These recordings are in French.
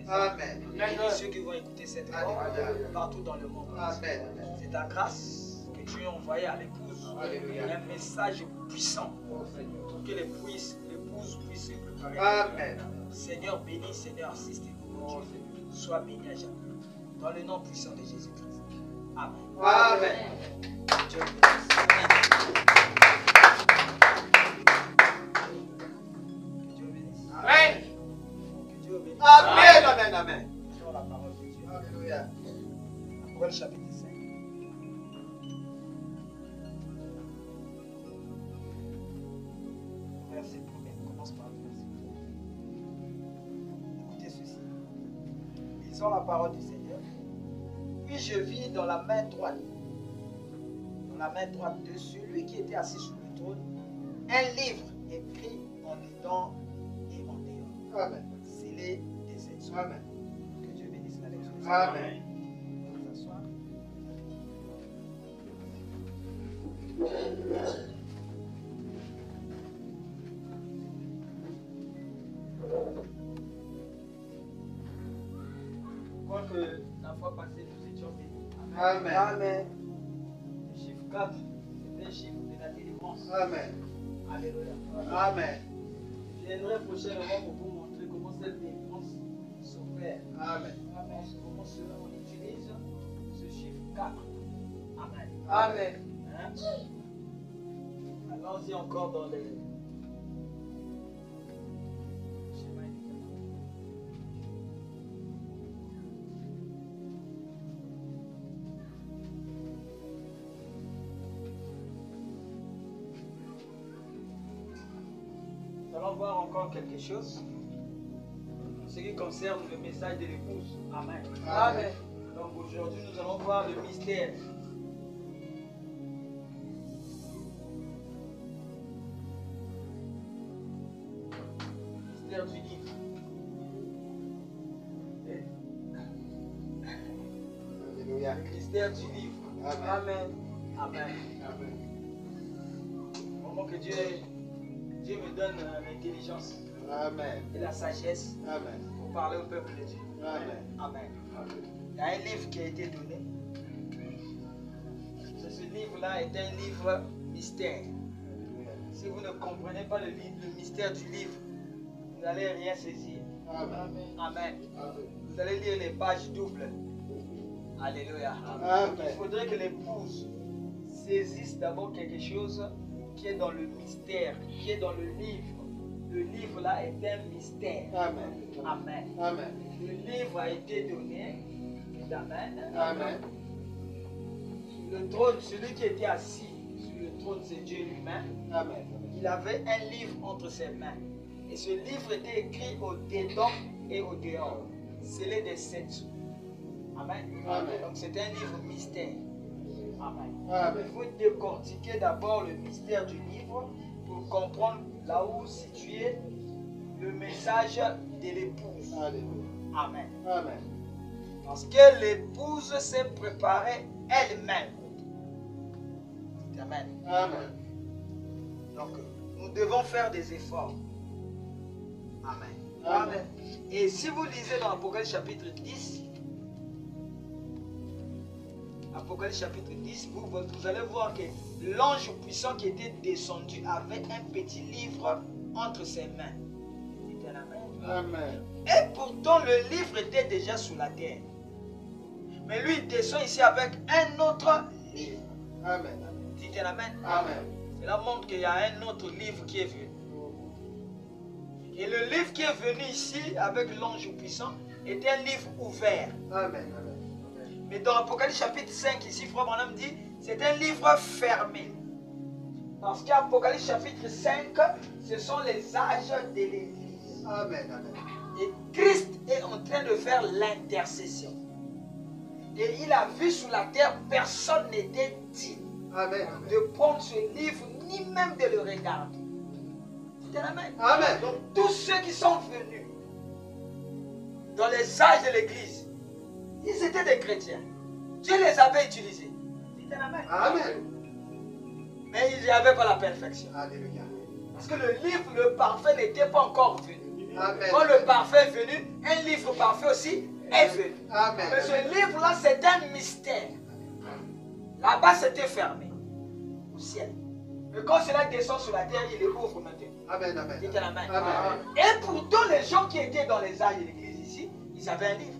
maison. Amen. Et ceux qui vont écouter cette voix partout dans le monde. Amen. C'est ta grâce que tu as envoyée à l'épouse. Un message puissant pour que l'épouse puisse se préparer. Amen. Seigneur, bénis, Seigneur, assistez-nous. Sois béni à jamais. Dans le nom puissant de Jésus-Christ. Amen. Amen. Dieu vous bénisse. Que Dieu bénisse. Amen. Que Dieu bénisse. Amen. Amen. Amen. Sur la parole de Dieu. Alléluia. Apocalypse chapitre 5. Verset 1er. On commence par le verset 1er. Écoutez ceci. Lisons la parole du Seigneur. Puis je vis dans la main droite de celui qui était assis sur le trône, un livre écrit en dedans et en dehors. Amen. Scellé des 7 sceaux. Amen. Que Dieu bénisse la lecture. Amen. Vous asseoir. Quoique la fois passée nous étions bénis. Amen. Amen. Le chiffre 4, c'est un chiffre de la délivrance. Amen. Alléluia. Amen. Je viendrai prochainement pour vous montrer comment cette délivrance s'opère. Amen. Comment cela on utilise ce chiffre 4. Amen. Amen. Hein? Allons-y encore dans les schémas éducatifs. Nous allons voir encore quelque chose en ce qui concerne le message de l'épouse. Amen. Amen. Donc aujourd'hui, nous allons voir le mystère. Mystère du livre. Alléluia. Le mystère du livre. Amen. Amen. Amen. Au moment que Dieu me donne l'intelligence Amen. et la sagesse Amen. pour parler au peuple de Dieu. Amen. Amen. Il y a un livre qui a été donné. Ce livre-là est un livre mystère. Si vous ne comprenez pas le mystère du livre, vous n'allez rien saisir. Amen. Amen. Amen. Vous allez lire les pages doubles. Alléluia. Amen. Il faudrait que l'épouse saisisse d'abord quelque chose qui est dans le mystère, qui est dans le livre. Le livre là est un mystère. Amen. Amen. Amen. Le livre a été donné. Amen. Amen. Le trône, celui qui était assis sur le trône, c'est Dieu lui-même. Amen. Il avait un livre entre ses mains. Et ce livre était écrit au dedans et au dehors. Scellé des 7 sceaux. Amen. Amen. Donc c'est un livre mystère. Amen. Amen. Il faut décortiquer d'abord le mystère du livre pour comprendre là où situer le message de l'épouse. Alléluia. Amen. Amen. Parce que l'épouse s'est préparée elle-même. Amen. Amen. Donc nous devons faire des efforts. Amen. Amen. Et si vous lisez dans Apocalypse chapitre 10, Apocalypse chapitre 10, vous allez voir que l'ange puissant qui était descendu avait un petit livre entre ses mains. Dites un amen. Amen. Et pourtant le livre était déjà sous la terre. Mais lui il descend ici avec un autre livre. Amen. Dites un amen. Amen. Cela montre qu'il y a un autre livre qui est venu. Et le livre qui est venu ici avec l'ange puissant est un livre ouvert. Amen. Mais dans Apocalypse chapitre 5, ici, Frère Branham dit, c'est un livre fermé. Parce qu'Apocalypse chapitre 5, ce sont les âges de l'Église. Amen. Amen. Et Christ est en train de faire l'intercession. Et il a vu sur la terre, personne n'était digne Amen. de prendre ce livre, ni même de le regarder. Dites amen. Amen. Donc tous ceux qui sont venus dans les âges de l'Église, ils étaient des chrétiens. Dieu les avait utilisés. Dites amen. Amen. Mais ils n'y avaient pas la perfection. Alléluia. Parce que le livre, le parfait n'était pas encore venu. Amen. Quand le parfait est venu, un livre parfait aussi est venu. Amen. Mais ce livre-là, c'est un mystère. Là-bas, c'était fermé. Au ciel. Mais quand cela descend sur la terre, il est ouvre maintenant. Amen. Amen. Dites la main. Amen. Et pourtant, les gens qui étaient dans les âges de l'église ici, ils avaient un livre.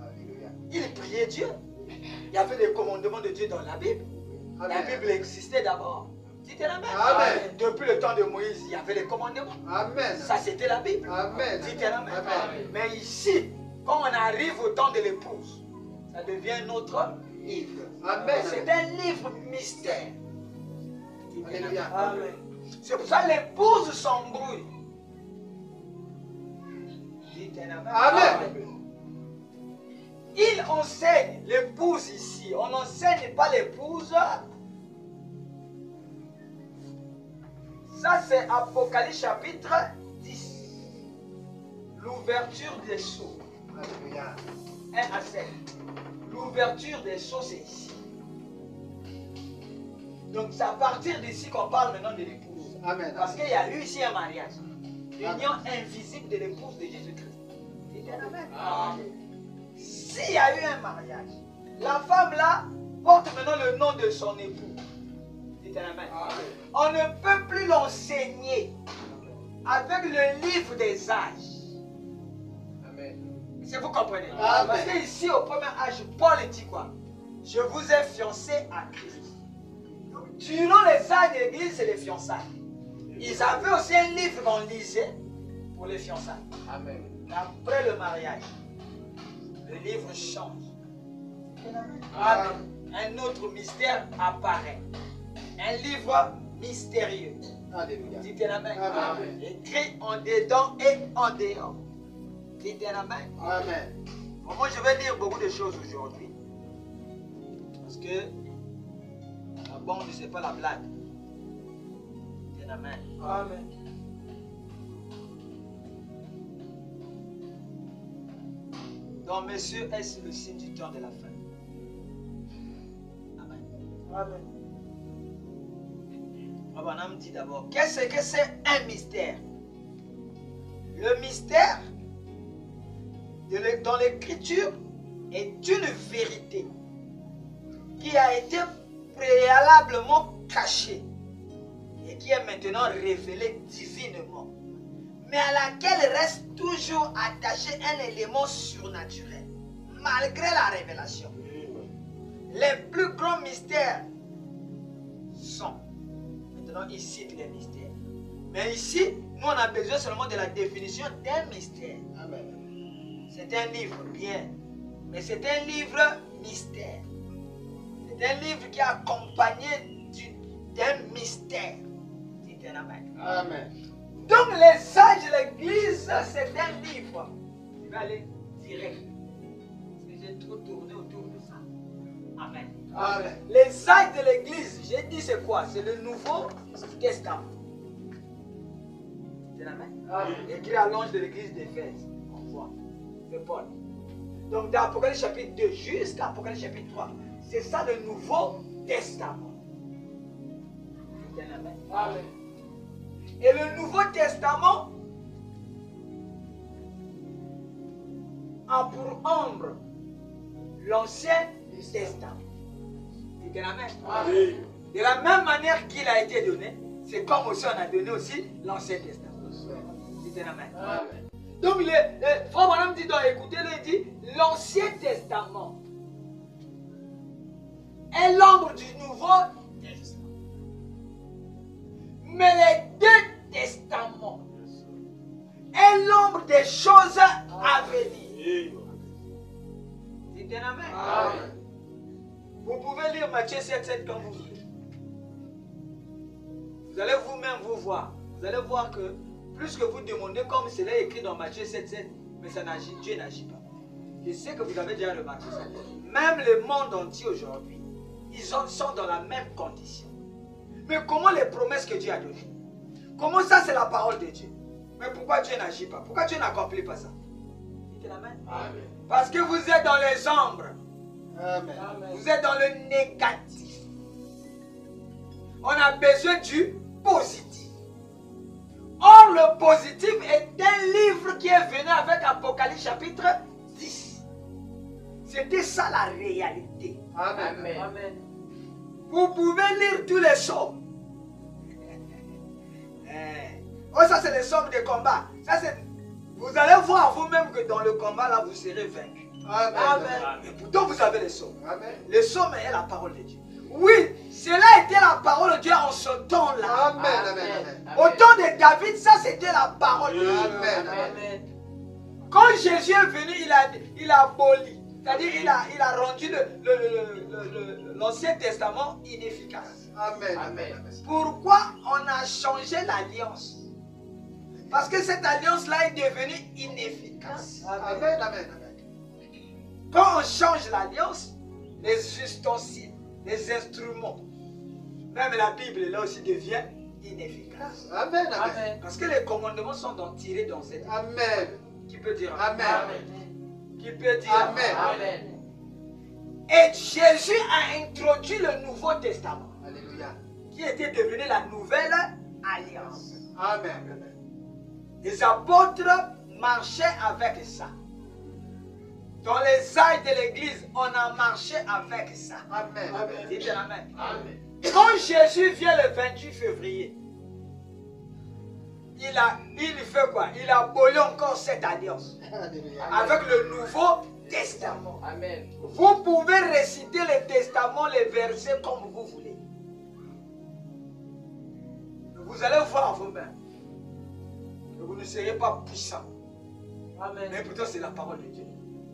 Alléluia. Ils priaient Dieu. Il y avait des commandements de Dieu dans la Bible. La Amen. Bible existait d'abord. Dites la main. Amen. Depuis le temps de Moïse, il y avait les commandements. Amen. Ça, c'était la Bible. Amen. Dites la main. Amen. Mais ici, quand on arrive au temps de l'épouse, ça devient notre livre. Amen. C'est un livre mystère. Alléluia. Amen. C'est pour ça que l'épouse s'embrouille. Dites amen. Amen. Il enseigne l'épouse ici. On n'enseigne pas l'épouse. Ça, c'est Apocalypse chapitre 10. L'ouverture des sceaux. Alléluia. 1 à 7. L'ouverture des sceaux, c'est ici. Donc, c'est à partir d'ici qu'on parle maintenant de l'épouse. Amen. Parce qu'il y a eu ici un mariage. L'union invisible de l'épouse de Jésus-Christ. Dites amen. S'il y a eu un mariage, la femme là porte maintenant le nom de son époux. Dites amen. On ne peut plus l'enseigner avec le livre des âges. Amen. Si vous comprenez. Amen. Parce qu'ici, au premier âge, Paul dit quoi? Je vous ai fiancé à Christ. Donc, durant les âges de l'église, c'est les fiançailles. Ils avaient aussi un livre qu'on lisait pour les fiançailles. Amen. Après le mariage, le livre change. Amen. Un autre mystère apparaît. Un livre mystérieux. Alléluia. Dites amen. Amen. Écrit en dedans et en dehors. Dites amen. Amen. Bon, moi, je vais dire beaucoup de choses aujourd'hui. Parce que la bombe, ce n'est pas la blague. Dites amen. Amen. Donc, messieurs, est-ce le signe du temps de la fin? Amen. Amen. Abraham dit d'abord, qu'est-ce que c'est un mystère? Le mystère dans l'écriture est une vérité qui a été préalablement cachée et qui est maintenant révélée divinement, mais à laquelle reste toujours attaché un élément surnaturel, malgré la révélation. Les plus grands mystères sont, maintenant il cite les mystères, mais ici, nous on a besoin seulement de la définition d'un mystère. Amen. C'est un livre, bien, mais c'est un livre mystère. C'est un livre qui est accompagné d'un mystère. Dites amen. Amen. Donc les sages de l'église, c'est un livre. Je vais aller direct. Parce que j'ai trop tourné autour de ça. Amen. Amen. Les sages de l'église, j'ai dit c'est quoi? C'est le Nouveau Testament. Dites amen. Amen. Écrit à l'ange de l'église d'Éphèse. On voit. C'est Paul. Donc dans Apocalypse chapitre 2 jusqu'à Apocalypse chapitre 3, c'est ça le Nouveau Testament. Dites amen. Amen. Et le Nouveau Testament a pour ombre l'Ancien Testament. Dites amen. Amen. De la même manière qu'il a été donné, c'est comme aussi on a donné aussi l'Ancien Testament. Dites amen. Amen. Donc, frère Branham dit, donc écoutez-le, il dit, l'Ancien Testament est l'ombre du Nouveau Testament. Mais les deux testaments est l'ombre des choses à venir. Dites amen. Amen. Vous pouvez lire Matthieu 7,7 quand vous voulez. Vous allez vous-même vous voir. Vous allez voir que plus que vous demandez comme cela est écrit dans Matthieu 7,7, mais ça n'agit, Dieu n'agit pas. Je sais que vous avez déjà remarqué ça. Même le monde entier aujourd'hui, ils sont dans la même condition. Mais comment les promesses que Dieu a données? Comment ça c'est la parole de Dieu? Mais pourquoi Dieu n'agit pas? Pourquoi Dieu n'accomplit pas ça? Dites amen. Amen. Parce que vous êtes dans les ombres. Amen. Vous êtes dans le négatif. On a besoin du positif. Or, le positif est un livre qui est venu avec Apocalypse chapitre 10. C'était ça la réalité. Amen. Amen. Vous pouvez lire tous les psaumes. Oh, ça c'est les psaumes de combat. Ça, vous allez voir vous-même que dans le combat, là, vous serez vaincu. Amen. Et pourtant, vous avez les psaumes. Amen. Les psaumes est la parole de Dieu. Oui, cela était la parole de Dieu en ce temps-là. Amen. Amen. Au temps de David, ça c'était la parole de Dieu. Amen. Amen. Quand Jésus est venu, il a aboli. C'est-à-dire il a rendu l'Ancien Testament inefficace. Amen. Amen. Pourquoi on a changé l'alliance? Parce que cette alliance-là est devenue inefficace. Amen. Amen. Quand on change l'alliance, les ustensiles, les instruments, même la Bible là aussi devient inefficace. Amen. Amen. Amen. Parce que les commandements sont tirés dans cette. Amen. Qui peut dire Amen. Qui peut dire Amen. Amen. Et Jésus a introduit le Nouveau Testament, Alléluia. qui était devenu la nouvelle alliance. Amen. Les apôtres marchaient avec ça. Dans les ailes de l'église, on a marché avec ça. Amen. Dites Amen. Amen. Quand Jésus vient le 28 février, il fait quoi? Il a aboli encore cette alliance Alléluia. avec le Nouveau Testament. Amen. Vous pouvez réciter les testaments, les versets comme vous voulez. Vous allez voir vous-même que vous ne serez pas puissant. Amen. Mais pourtant, c'est la parole de Dieu.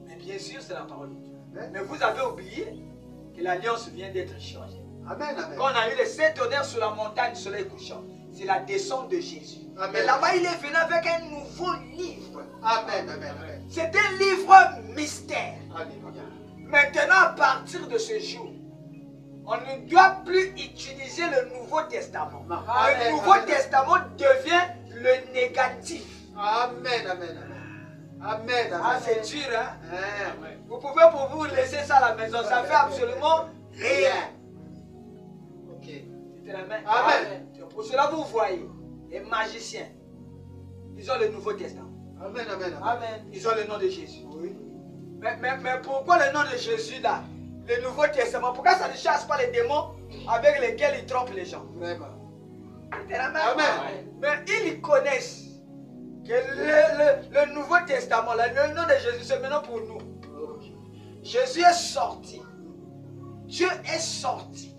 Mais bien sûr, c'est la parole de Dieu. Amen. Mais vous avez oublié que l'alliance vient d'être changée. Amen. Amen. Quand on a eu les 7 tonnerres sur la montagne du soleil couchant, c'est la descente de Jésus. Amen. Mais là-bas, il est venu avec un nouveau livre. Amen. Amen. C'est un livre mystère. Alléluia. Maintenant, à partir de ce jour, on ne doit plus utiliser le Nouveau Testament. Amen. Le Nouveau Testament devient le négatif. Amen. Amen. Amen. Ah, c'est dur, hein? Amen. Vous pouvez pour vous laisser ça à la maison, ça fait absolument rien. Ok. C'était la main. Amen. Pour cela, vous voyez, les magiciens, ils ont le Nouveau Testament. Amen. Amen. Amen. Ils ont le nom de Jésus. Oui. Mais pourquoi le nom de Jésus là? Le Nouveau Testament, pourquoi ça ne chasse pas les démons avec lesquels ils trompent les gens? Vraiment. C'était la main. Amen. Mais ils connaissent que le Nouveau Testament, là, le nom de Jésus, c'est maintenant pour nous. Ok. Jésus est sorti. Dieu est sorti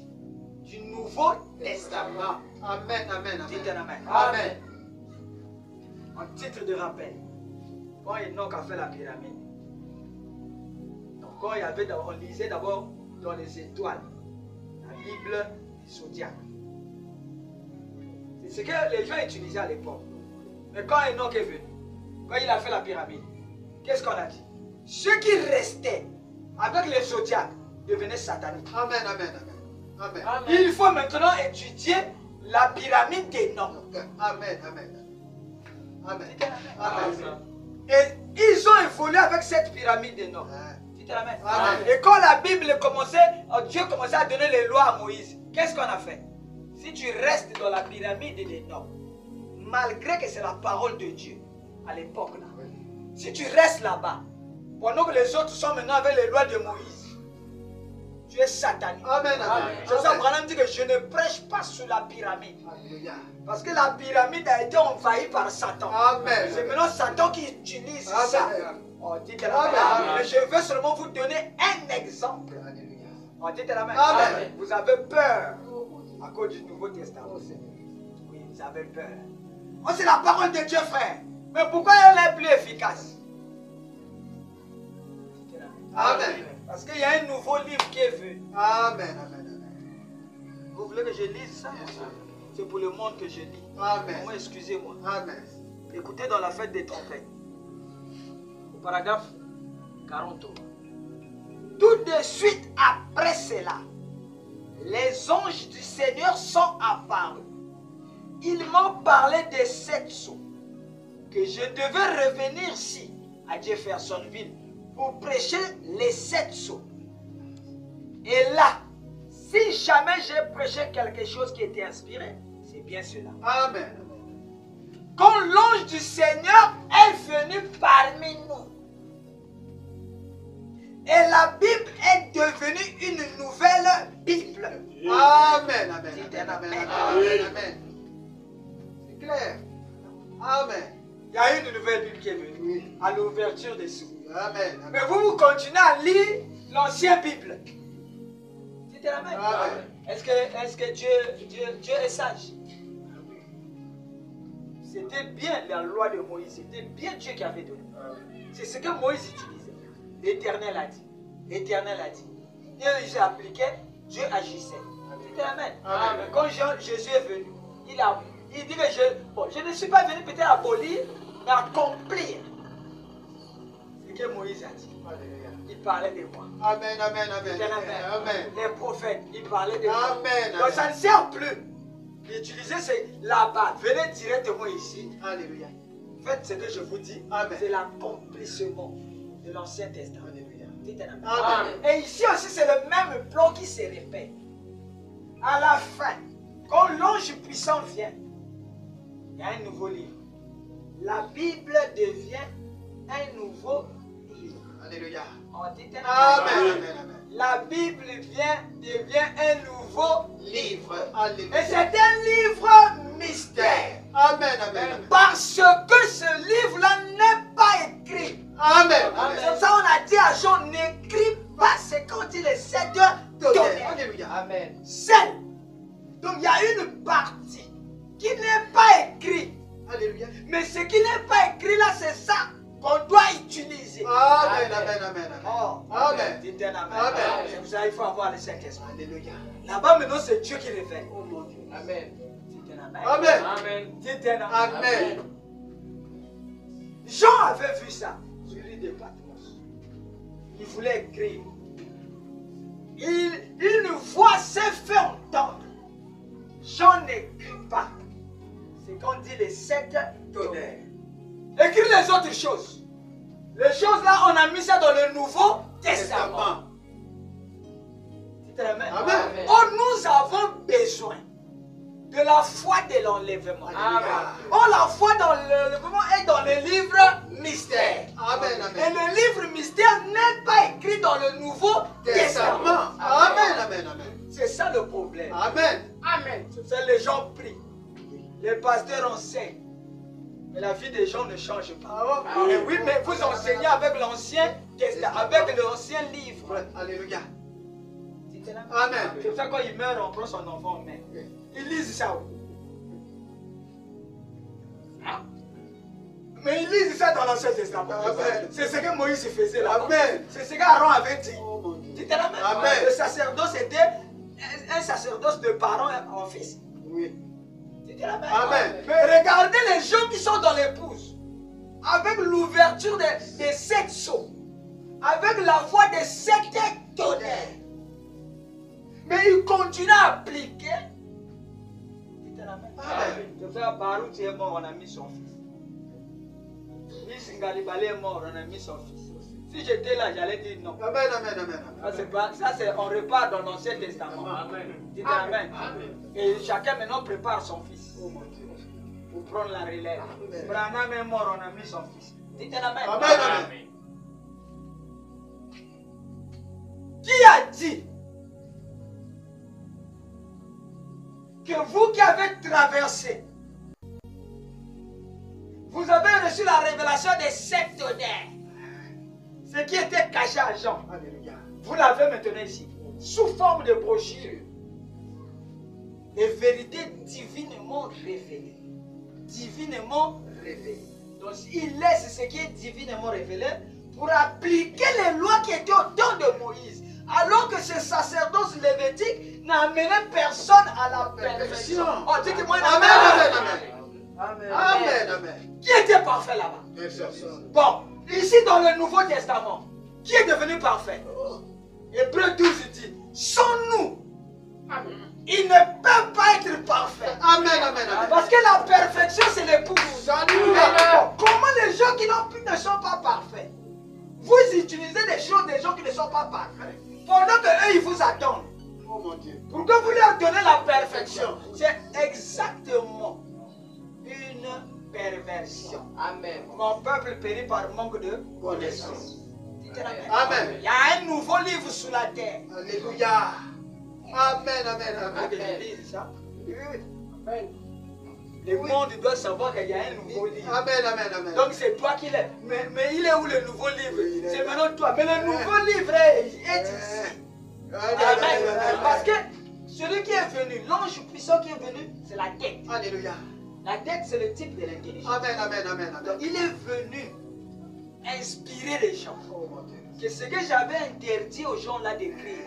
du Nouveau Testament. Amen. Amen. Dites Amen. Amen. Amen. En titre de rappel, quand Enoch a fait la pyramide, donc quand il y avait, on lisait d'abord dans les étoiles, la Bible du zodiaque. C'est ce que les gens utilisaient à l'époque. Mais quand Enoch est venu, quand il a fait la pyramide, qu'est-ce qu'on a dit? Ceux qui restaient avec les zodiaques devenaient sataniques. Amen. Amen. Amen. Amen. Il faut maintenant étudier la pyramide d'Enoch. Amen. Amen. Amen. Amen. Et ils ont évolué avec cette pyramide d'Enoch. Dites Amen. Amen. Et quand la Bible commençait, Dieu commençait à donner les lois à Moïse, qu'est-ce qu'on a fait? Si tu restes dans la pyramide d'Enoch, malgré que c'est la parole de Dieu à l'époque là, si tu restes là-bas, pendant que les autres sont maintenant avec les lois de Moïse, tu es satanique. Amen. Amen. C'est ça, Branham dit que je ne prêche pas sur la pyramide. Alléluia. Parce que la pyramide a été envahie par Satan. Amen. C'est maintenant Satan qui utilise ça. Amen. Oh, dites Amen. Amen. Mais je veux seulement vous donner un exemple. Alléluia. Oh, dites Amen. Amen. Vous avez peur à cause du Nouveau Testament. Oh, Seigneur. Oui, vous avez peur. Oh, c'est la parole de Dieu, frère. Mais pourquoi elle est plus efficace? Dites Amen. Amen. Parce qu'il y a un nouveau livre qui est venu. Amen. Amen. Vous voulez que je lise ça? C'est pour le monde que je lis. Amen. Moi, excusez-moi. Amen. Écoutez dans la fête des trompettes, au paragraphe 43. Tout de suite après cela, les anges du Seigneur sont apparus. Ils m'ont parlé des 7 sceaux, que je devais revenir ici, à Jeffersonville, pour prêcher les 7 sceaux. Et là, si jamais j'ai prêché quelque chose qui était inspiré, c'est bien cela. Amen. Quand quand l'ange du Seigneur est venu parmi nous. Et la Bible est devenue une nouvelle Bible. Amen, amen, Dites amen, amen, amen. amen, amen. C'est clair. Amen. Il y a une nouvelle Bible qui est venue à l'ouverture des sous. Amen, Mais amen. vous continuez à lire l'ancienne Bible. Dites amen. Amen. Est-ce que Dieu est sage? C'était bien la loi de Moïse. C'était bien Dieu qui avait donné. C'est ce que Moïse utilisait. L'Éternel a dit. L'Éternel a dit. Dieu appliquait, Dieu agissait. Dites amen. Amen. Quand Jésus est venu, il dit que je ne suis pas venu peut-être abolir, mais accomplir ce que Moïse a dit. Alléluia. Il parlait de moi. Amen, amen, amen. Dites amen. Amen. Les prophètes, ils parlaient de moi. Amen. Donc ça ne sert plus d'utiliser là-bas. Venez directement ici. Alléluia. Faites ce que je vous dis. Amen. C'est l'accomplissement de l'Ancien Testament. Alléluia. Dites amen. Amen. Et ici aussi, c'est le même plan qui se répète. À la fin, quand l'ange puissant vient, il y a un nouveau livre. La Bible devient un nouveau livre. Alléluia. On dit amen. Amen, amen, amen. La Bible devient un nouveau livre. Alléluia. Et c'est un livre mystère. Amen, amen, amen. Parce que ce livre-là n'est pas écrit. Amen. C'est pour ça qu'on a dit à Jean, n'écris pas ce qu'on dit les 7 tonnerres. Alléluia. Amen. Seul. Donc il y a une partie qui n'est pas écrite. Alléluia. Mais ce qui n'est pas écrit là, c'est ça qu'on doit utiliser. Amen, amen, amen, amen. Oh, Amen. dites un amen. Amen. C'est pour ça qu'il faut avoir le Saint-Esprit. Alléluia. Là-bas maintenant, c'est Dieu qui révèle. Oh mon Dieu. Amen. Dites un amen. Amen. Amen. Dites un amen. Amen. Jean avait vu ça sur l'île de Patmos. Il voulait écrire. Une voix s'est fait entendre. Jean n'écrit pas. C'est qu'on dit les 7 tonnerres. Écrit les autres choses. Les choses là, on a mis ça dans le Nouveau Testament. Dites amen. Amen. Oh, nous avons besoin de la foi de l'enlèvement. Alléluia. Oh, la foi dans l'enlèvement est dans le livre mystère. Amen, Et amen. le livre mystère n'est pas écrit dans le Nouveau Testament. Testament. Amen, amen, amen. C'est ça le problème. Amen. Amen. C'est les gens prient. Les pasteurs enseignent. Mais la vie des gens ne change pas. Et oui, mais vous enseignez avec l'Ancien Testament, avec l'Ancien livre. Alléluia. Dites-le. Amen. C'est pour ça que quand il meurt, on prend son enfant en main. Ils lisent ça. Mais ils lisent ça dans l'Ancien Testament. Amen. C'est ce que Moïse faisait là. Amen. C'est ce qu'Aaron avait dit. Oh mon Dieu. Dites-le. Amen. Le sacerdoce était un sacerdoce de parents en fils. Oui. Dites-le. Amen. Amen. Mais regardez les gens qui sont dans l'épouse. Avec l'ouverture des 7 sceaux. Avec la voix des 7 tonnerres. Mais ils continuent à appliquer. Amen. Le frère Baruch est mort, on a mis son fils. Miss Ngalibale est mort, on a mis son fils. Si j'étais là, j'allais dire non. Amen, amen, amen. Ça, c'est pas, on repart dans l'Ancien Testament. Amen. Dites amen. Amen. Et chacun maintenant prépare son fils Oh mon Dieu. pour prendre la relève. Amen. Branham est mort, on a mis son fils. Dites amen. Amen, amen. Qui a dit que vous qui avez traversé, vous avez reçu la révélation des 7 tonnerres, ce qui était caché à Jean, Alléluia. vous l'avez maintenant ici, sous forme de brochure, les vérités divinement révélées. Divinement révélées. Donc il laisse ce qui est divinement révélé pour appliquer les lois qui étaient au temps de Moïse. Alors que ce sacerdoce lévitique n'a amené personne à la perfection. Oh, dites-moi Amen, amen, amen. Amen. Amen, amen. Qui était parfait là-bas? Personne. Bon, ici dans le Nouveau Testament, qui est devenu parfait? Hébreu 12 dit, sans nous, il ne peut pas être parfait. Amen, amen, amen. Parce que la perfection, c'est l'épouse. Alléluia. Comment les gens qui n'ont plus ne sont pas parfaits? Vous utilisez des choses des gens qui ne sont pas parfaits. Pendant qu'eux, ils vous attendent. Oh mon Dieu. Pour que vous leur donnez la perfection. C'est exactement une perversion. Amen. Mon peuple périt par manque de Connaissance. Dites amen. Amen. Il y a un nouveau livre sous la terre. Alléluia. Amen, amen, Vous amen. que je lise ça? Oui, oui. Amen. Le monde doit savoir qu'il y a un nouveau livre. Amen, amen, amen. Donc c'est toi qui l'es. Mais il est où le nouveau livre? Il est C'est là. maintenant toi. Mais le nouveau livre est ici. Amen. Parce que celui qui est venu, l'ange puissant qui est venu, c'est la tête. Alléluia. La tête, c'est le type de l'intelligence. Amen, amen, amen, Donc amen. il est venu inspirer les gens. Oh mon Dieu. Que ce que j'avais interdit aux gens là d'écrire,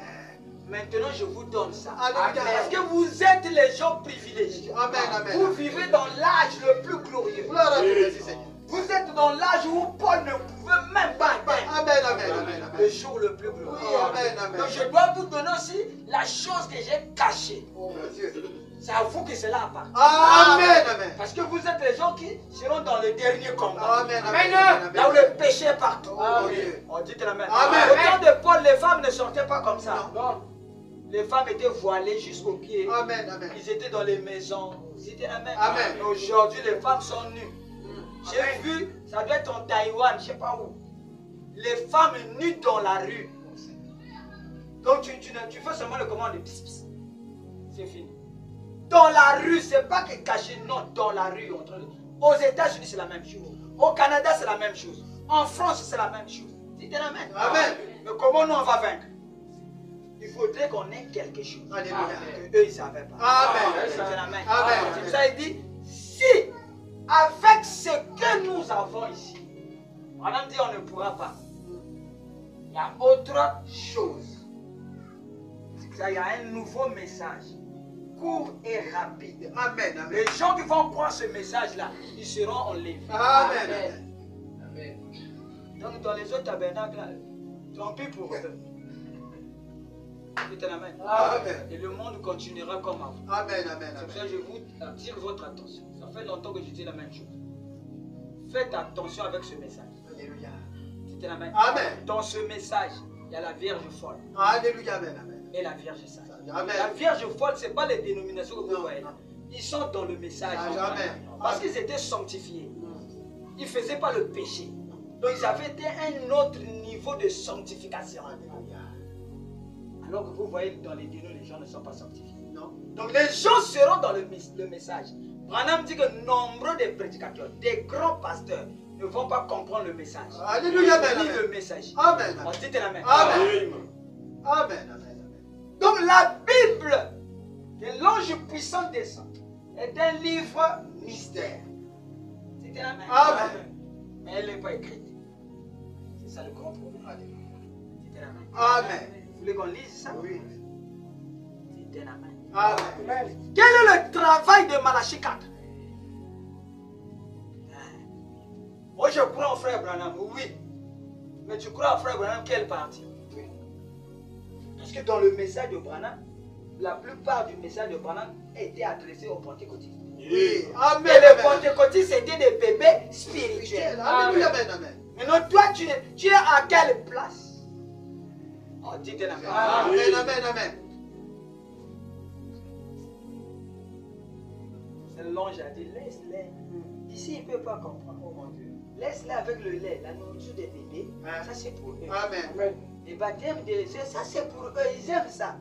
maintenant je vous donne ça. Alléluia. Parce que vous êtes les gens privilégiés. Amen, amen. Vous vivez dans l'âge le plus glorieux. Gloire à Dieu, merci Seigneur. Vous êtes dans l'âge où Paul ne pouvait même pas atteindre Amen, amen, amen, le amen. jour le plus glorieux. Oui, amen, amen. Donc je dois vous donner aussi la chose que j'ai cachée. Oh mon Dieu. C'est à vous que cela appartient. Amen, amen. Parce que vous êtes les gens qui seront dans le dernier combat. Amen, amen, amen. Là où le péché est partout. Oh mon Dieu. On dit la main. Amen. Au temps de Paul, les femmes ne sortaient pas comme ça. Non. Les femmes étaient voilées jusqu'aux pieds. Amen, amen. Ils étaient dans les maisons. C'était la même. Amen. Mais aujourd'hui, les femmes sont nues. J'ai vu, ça doit être en Taïwan, je ne sais pas où. Les femmes nues dans la rue. Donc tu fais seulement le commande de pss, pss. C'est fini. Dans la rue, c'est pas que caché, non, dans la rue. Aux États-Unis, c'est la même chose. Au Canada, c'est la même chose. En France, c'est la même chose. Dites amen. Amen. Mais comment nous on va vaincre? Il faudrait qu'on ait quelque chose. Alléluia. Que eux, ils ne savaient pas. Amen. Dites amen. Amen. C'est pour ça qu'il dit, si avec ce que nous avons ici, madame dit on ne pourra pas. Il y a autre chose. C'est pour ça il y a un nouveau message. Court et rapide. Amen, amen. Les gens qui vont prendre ce message-là, ils seront enlevés. Amen. Amen. Donc dans les autres tabernacles, là, tant pis pour eux. Dites amen. Amen. Et le monde continuera comme avant. Amen, amen, C'est pour ça amen. que je vous attire votre attention. Ça fait longtemps que je dis la même chose. Faites attention avec ce message. Alléluia. Dites amen. Amen. Dans ce message, il y a la Vierge folle Alléluia, amen, amen. et la Vierge sage. Amen. La Vierge folle, ce n'est pas les dénominations que vous Non, voyez. non. Ils sont dans le message. Amen. Parce qu'ils étaient sanctifiés. Ils ne faisaient pas le péché. Donc ils avaient été à un autre niveau de sanctification. Alléluia. Alors que vous voyez dans les dénominations, les gens ne sont pas sanctifiés. Non. Donc les gens seront dans le message. Branham dit que nombreux des prédicateurs, des grands pasteurs ne vont pas comprendre le message. Alléluia, Ils amen, lisent amen. le message. Amen. On dit la main. Amen. Amen, amen. Donc la Bible que l'ange puissant descend est un livre mystère. C'était la main. Amen. Mais elle n'est pas écrite. C'est ça le grand problème. C'était la main. Amen. Vous voulez qu'on lise ça? Oui. C'était la main. Amen. Quel est le travail de Malachie 4? Moi je crois en frère Branham, oui. Mais tu crois en frère Branham quelle partie? Oui. Parce que dans le message de Branham, la plupart du message de Branham était adressé aux pentecôtistes. Oui. Amen. Et les Amen. pentecôtistes étaient des bébés spirituels. Alléluia, amen, amen. Maintenant toi tu es à quelle place? Oh, dites la Amen, amen, amen. L'ange a dit laisse-les. Ici ils ne peuvent pas comprendre. Oh mon Dieu. Laisse-les avec le lait, la nourriture des bébés. Ça c'est pour eux. Amen. Les baptêmes de l'esprit, ça c'est pour eux, ils aiment ça.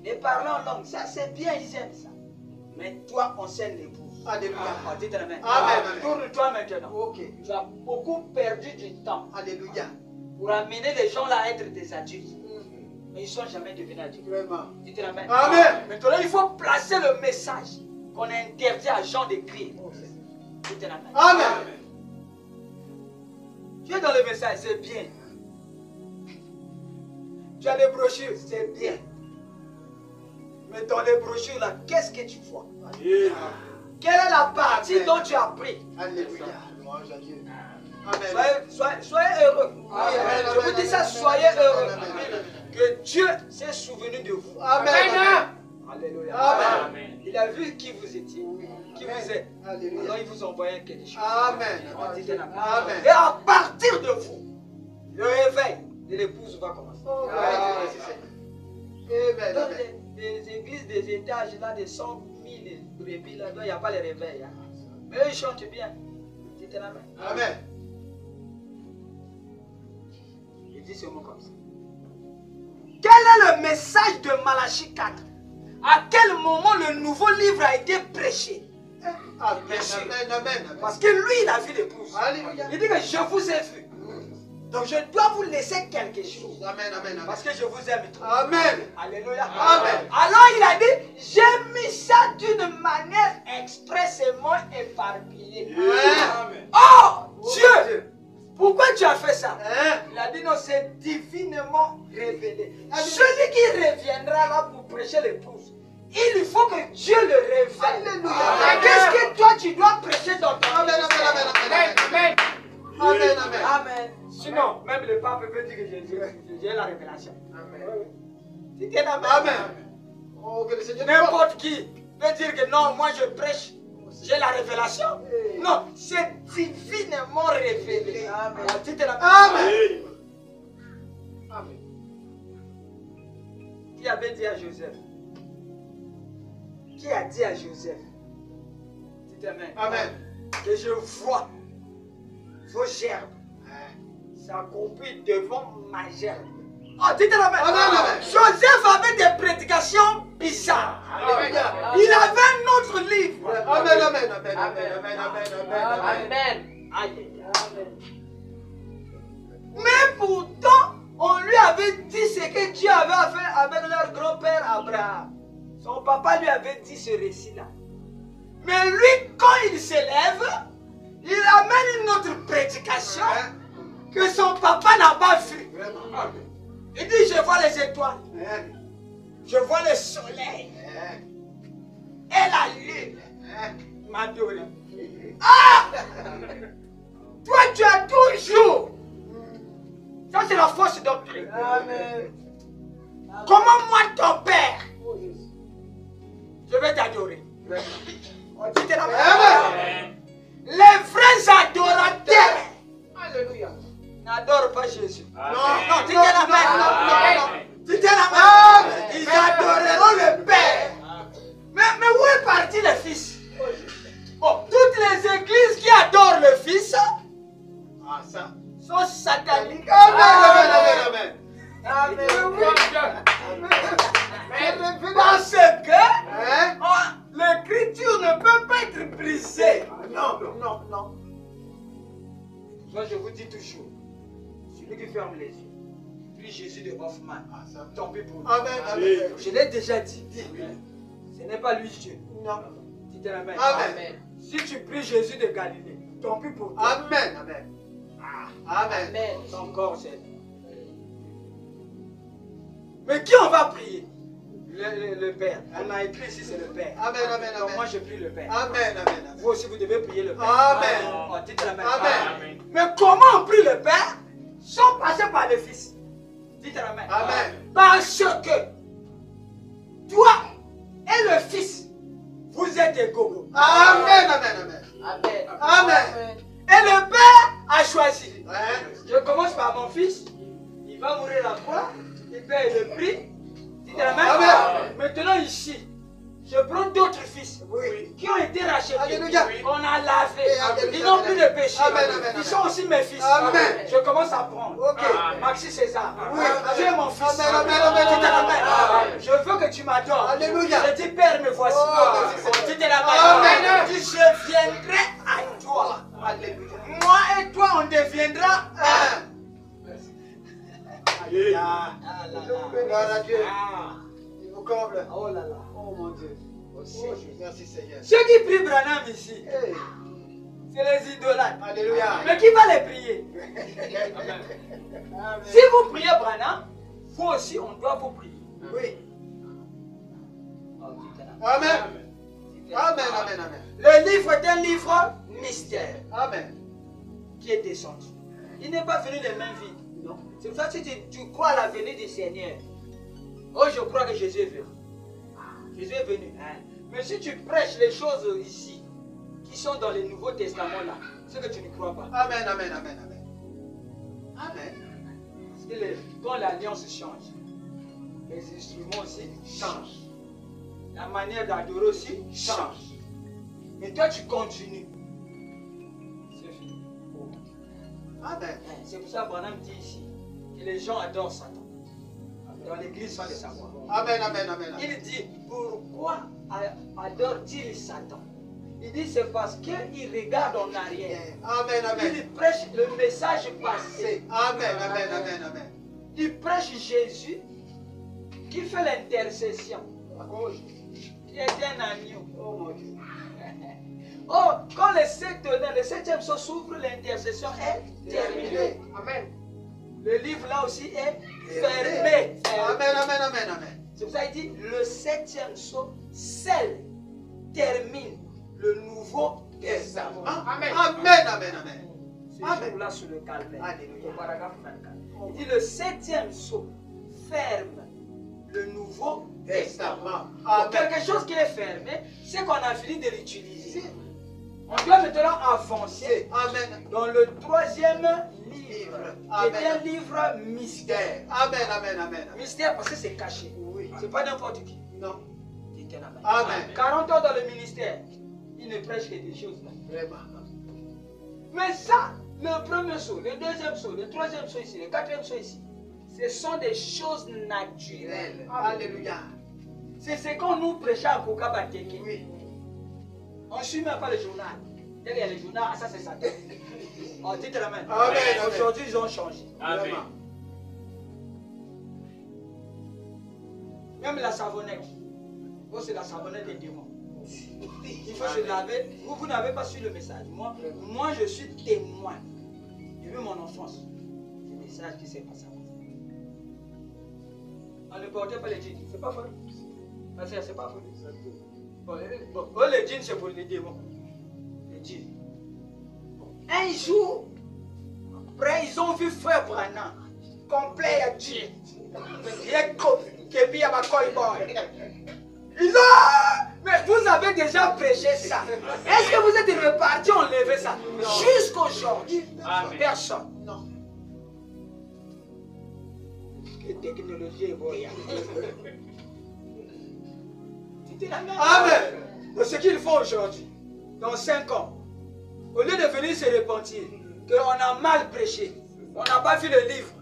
Les parlants en langue, ça c'est bien, ils aiment ça. Mais toi, enseigne l'épouse. Alléluia. Oh, dites la main. Amen, amen. Tourne-toi maintenant. Ok. Tu as beaucoup perdu du temps Alléluia. pour amener les gens là à être des adultes. Mais ils ne sont jamais devenus adultes. Vraiment. Dites la main. Amen. Maintenant, il faut placer le message qu'on a interdit à Jean d'écrire. Dites la main. Amen. Tu es dans le message, c'est bien. Tu as les brochures, c'est bien. Mais dans les brochures là, qu'est-ce que tu vois? Quelle est la partie Amen. dont tu as pris? Alléluia. Louange à Dieu. Amen. Soyez heureux. Amen, Je vous amen, dis ça, amen, soyez amen, heureux. amen, amen. Que Dieu s'est souvenu de vous. Amen. Alléluia. Amen. Il a vu qui vous étiez, qui vous êtes. Alléluia. Alors il vous envoie quelque chose. Amen. On dit amen. Amen. Et à partir de vous, le réveil de l'épouse va commencer. Amen. Amen. Dans Amen. les églises des étages, là, des 100 000 brebis, là, il n'y a pas les réveils. Hein. Mais eux, ils chantent bien. Dites Amen. Amen. Il dit ce mot comme ça. Quel est le message de Malachie 4? À quel moment le nouveau livre a été prêché? Amen, amen, amen. Parce que lui, il a vu l'épouse. Alléluia. Il dit que je vous ai vu. Donc je dois vous laisser quelque chose. Amen, amen, amen. Parce que je vous aime trop. Amen. Alléluia. Amen. Alors il a dit, j'ai mis ça d'une manière expressément éparpillée. Amen. Oh Dieu, pourquoi tu as fait ça? Hein? Il a dit non, c'est divinement révélé. Celui qui reviendra là pour prêcher l'épouse, il faut que Dieu le révèle. Alléluia. Qu'est-ce que toi tu dois prêcher dans ton Amen, amen, amen, amen, amen. Amen, amen. Amen. Sinon, même le pape peut dire que j'ai la révélation. Amen. C'était Amen. Amen. Oh, que le Seigneur nous N'importe qui peut dire que non, moi je prêche, j'ai la révélation. Non, c'est divinement révélé. Amen. Dites Amen. Amen. Amen. Qui avait dit à Joseph? Qui a dit à Joseph? Dites Amen. Amen. Que je vois vos gerbes s'accomplir devant ma gerbe. Oh, dites Amen. Amen. Joseph avait des prédications bizarres. Alléluia. Il avait un autre livre. Amen, amen, amen, amen, amen, amen, amen. Amen. Aïe. Mais pourtant, on lui avait dit ce que Dieu avait fait avec leur grand-père Abraham. Son papa lui avait dit ce récit-là. Mais lui, quand il s'élève, il amène une autre prédication que son papa n'a pas vue. Il dit, je vois les étoiles, je vois le soleil et la lune m'adorer. Ah! Toi, tu as toujours. Ça, c'est la fausse doctrine. Amen. Comment moi, ton père, je vais t'adorer? On dit que Amen. les vrais adorateurs Alléluia. n'adorent pas Jésus. Non, Non, dis non, que la non, main. non, non. Dis que la main. Ils adoreront le Père. Mais où est parti le Fils? Bon, toutes les églises qui adorent le Fils Ah, ça. sont sataniques. Amen, amen, amen, Amen. Parce que Hein? l'écriture ne peut pas être brisée. Non, non, non. Moi, je vous dis toujours, celui qui ferme les yeux, puis Jésus de Hoffman, tant pis pour lui. Amen, amen. Je l'ai déjà dit. Ce n'est pas lui Dieu. Non. Dites Amen. Amen. Si tu pries Jésus de Galilée, tant pis pour toi. Amen, amen. Amen. Amen. Encore c'est. Mais qui on va prier? Le Père. On a écrit ici, c'est le Père. Amen, amen, Donc amen. moi, je prie le Père. Amen, amen, Vous aussi, vous devez prier le Père. Amen. Oh, dites Amen. Amen. Mais comment on prie le Père sans passer par le Fils? Dites Amen. Amen. Parce que toi et le Fils, vous êtes égaux. Amen, amen, amen. Amen. Amen. Et le Père a choisi. Hein? Je commence par mon Fils. Il va mourir la croix. Il paye le prix. Dites Amen. Amen. Maintenant ici, je prends d'autres fils qui ont été rachetés. Alléluia. On a lavé. Alléluia. Ils n'ont plus de péché. Amen, amen, Ils sont aussi mes fils. Amen. Je commence à prendre. Ok. Maxi César. Oui. Tu es mon fils. Amen, amen, amen, Dites amen. Amen. Je veux que tu m'adores. Alléluia. Je dis Père, me voici. Oh, merci, Seigneur. Dites Amen. Amen. Je dis je viendrai à toi. Alléluia. Moi et toi, on deviendra un. Alléluia. Ah là Gloire à Dieu. Ah. Il vous comble. Oh là là. Oh mon Dieu. Aussi. Merci Seigneur. Ceux qui prient Branham ici, Hey. c'est les idolâtres. Alléluia. Mais qui va les prier? Amen. Si vous priez Branham, vous aussi, on doit vous prier. Oui. Oh, dites Amen. Dites Amen, amen, amen. Le livre est un livre mystère Amen. qui est descendu. Il n'est pas venu les mains vides. Non. C'est pour ça que tu crois à la venue du Seigneur. Oh, je crois que Jésus est venu. Jésus est venu. Hein? Mais si tu prêches les choses ici, qui sont dans le Nouveau Testament là, c'est que tu ne crois pas. Amen, amen, amen, amen. Amen. Parce que quand l'alliance change, les instruments aussi changent. La manière d'adorer aussi change. Mais toi, tu continues. C'est fini. Amen. C'est pour ça que Branham dit ici que les gens adorent Satan. Dans l'église sans le savoir. Amen, amen, amen. Il dit, pourquoi adore-t-il Satan? Il dit, c'est parce qu'il regarde en arrière. Amen, amen. Il prêche le message passé. Amen, amen, amen, amen. Il prêche Jésus qui fait l'intercession. Qui est un agneau. Oh mon Dieu. Oh, quand le septième saut s'ouvre, l'intercession est terminée. Amen. Le livre là aussi est fermé. Amen, amen, amen, amen. C'est pour ça qu'il dit, le septième saut scelle, termine le Nouveau Testament. Amen, amen, amen, amen. Ce jour-là sur le calvaire. Alléluia. Au paragraphe 24. Il dit, le septième saut ferme le Nouveau Testament. Amen. Quelque chose qui est fermé, c'est qu'on a fini de l'utiliser. On doit maintenant avancer Amen. dans le troisième livre, qui Amen. est un livre mystère. Amen, amen, amen. Mystère parce que c'est caché. Oui. C'est pas n'importe qui. Non. Dites un amen. Amen. 40 ans dans le ministère, il ne prêche que des choses là. Vraiment. Mais ça, le premier saut, le deuxième saut, le troisième saut ici, le quatrième saut ici, ce sont des choses naturelles. Alléluia. C'est ce qu'on nous prêchait à Kokabateke. Oui. On ne suit même pas le journal. Dès qu'il y a le journal, ah, ça c'est Satan. Oh, dites la main. Amen. Aujourd'hui, ils ont changé. Amen. Même la savonnette. Oh, c'est la savonnette des démons. Il faut se laver. Vous n'avez pas su le message. Moi, je suis témoin. Depuis mon enfance, du message qui s'est passé. On ne portait pas les jeans. C'est pas faux. C'est pas faux. Bon, les jeans, c'est pour les démons. Les jeans. Un jour, après, ils ont vu Frère Branham. Complet à jeans. Il est comme à ma boy. Ils ont... Mais vous avez déjà prêché ça. Est-ce que vous êtes repartis, on levait ça? Jusqu'aujourd'hui, personne. Non. La technologie évolue. Amen. Ce qu'il faut aujourd'hui, dans 5 ans, au lieu de venir se repentir, qu'on a mal prêché, on n'a pas vu le livre,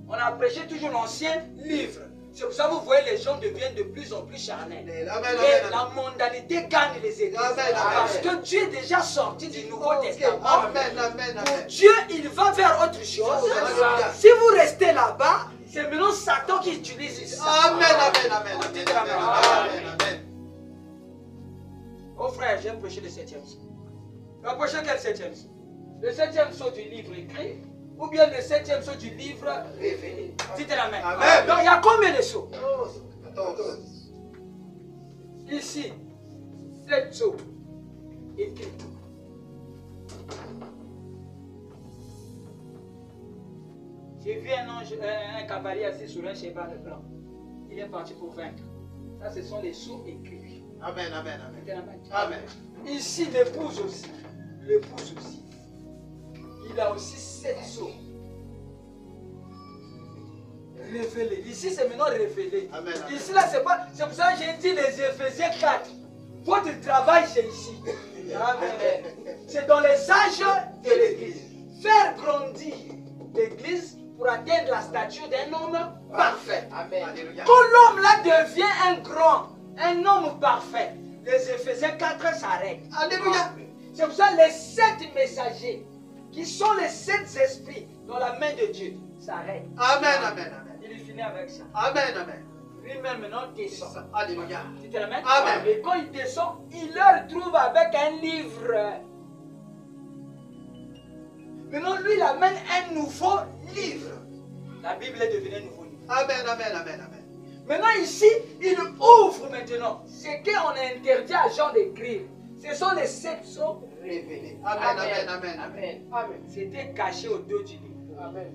on a prêché toujours l'ancien livre. C'est pour ça que vous voyez les gens deviennent de plus en plus charnels. Et la mondanité gagne les églises. Parce que Dieu est déjà sorti du Nouveau Testament. Pour Dieu, il va vers autre chose. Si vous restez là-bas, c'est maintenant Satan qui utilise ça. Amen, amen, amen. Amen. Oh frère, j'aime prêcher le 7e saut. Tu vas prêcher quel 7e saut? Le 7e saut du livre écrit ou bien le 7e saut du livre révélé? Dites la main. Amen. Donc il y a combien de sauts? 14. Ici, 7 sauts écrits. J'ai vu un ange, un cavalier assis sur un cheval blanc. Il est parti pour vaincre. Ça, ce sont les sauts écrits. Amen, amen, amen. Dites la main. Amen. Ici, l'épouse aussi. L'épouse aussi. Il a aussi 7 sauts. Révélé. Ici, c'est maintenant révélé. Amen, amen. Ici, là, c'est pas. C'est pour ça que j'ai dit les Éphésiens 4. Votre travail, c'est ici. Amen. C'est dans les âges de l'Église. Faire grandir l'Église pour atteindre la stature d'un homme parfait. Amen. Alléluia. Quand l'homme là devient un grand, un homme parfait, les Éphésiens 4 s'arrêtent. Alléluia. C'est pour ça que les 7 messagers, qui sont les 7 esprits dans la main de Dieu, s'arrêtent. Amen, amen, amen. Il finit avec ça. Amen, amen. Lui-même maintenant descend. Alléluia. Tu te la mets? Amen. Et quand il descend, il leur trouve avec un livre. Maintenant, lui, il amène un nouveau livre. La Bible est devenue un nouveau livre. Amen, amen, amen, amen. Maintenant, ici, il ouvre maintenant. Ce qu'on a interdit à Jean d'écrire, ce sont les 7 sceaux révélés. Amen, amen, amen, amen. Amen. C'était caché au dos du livre. Amen.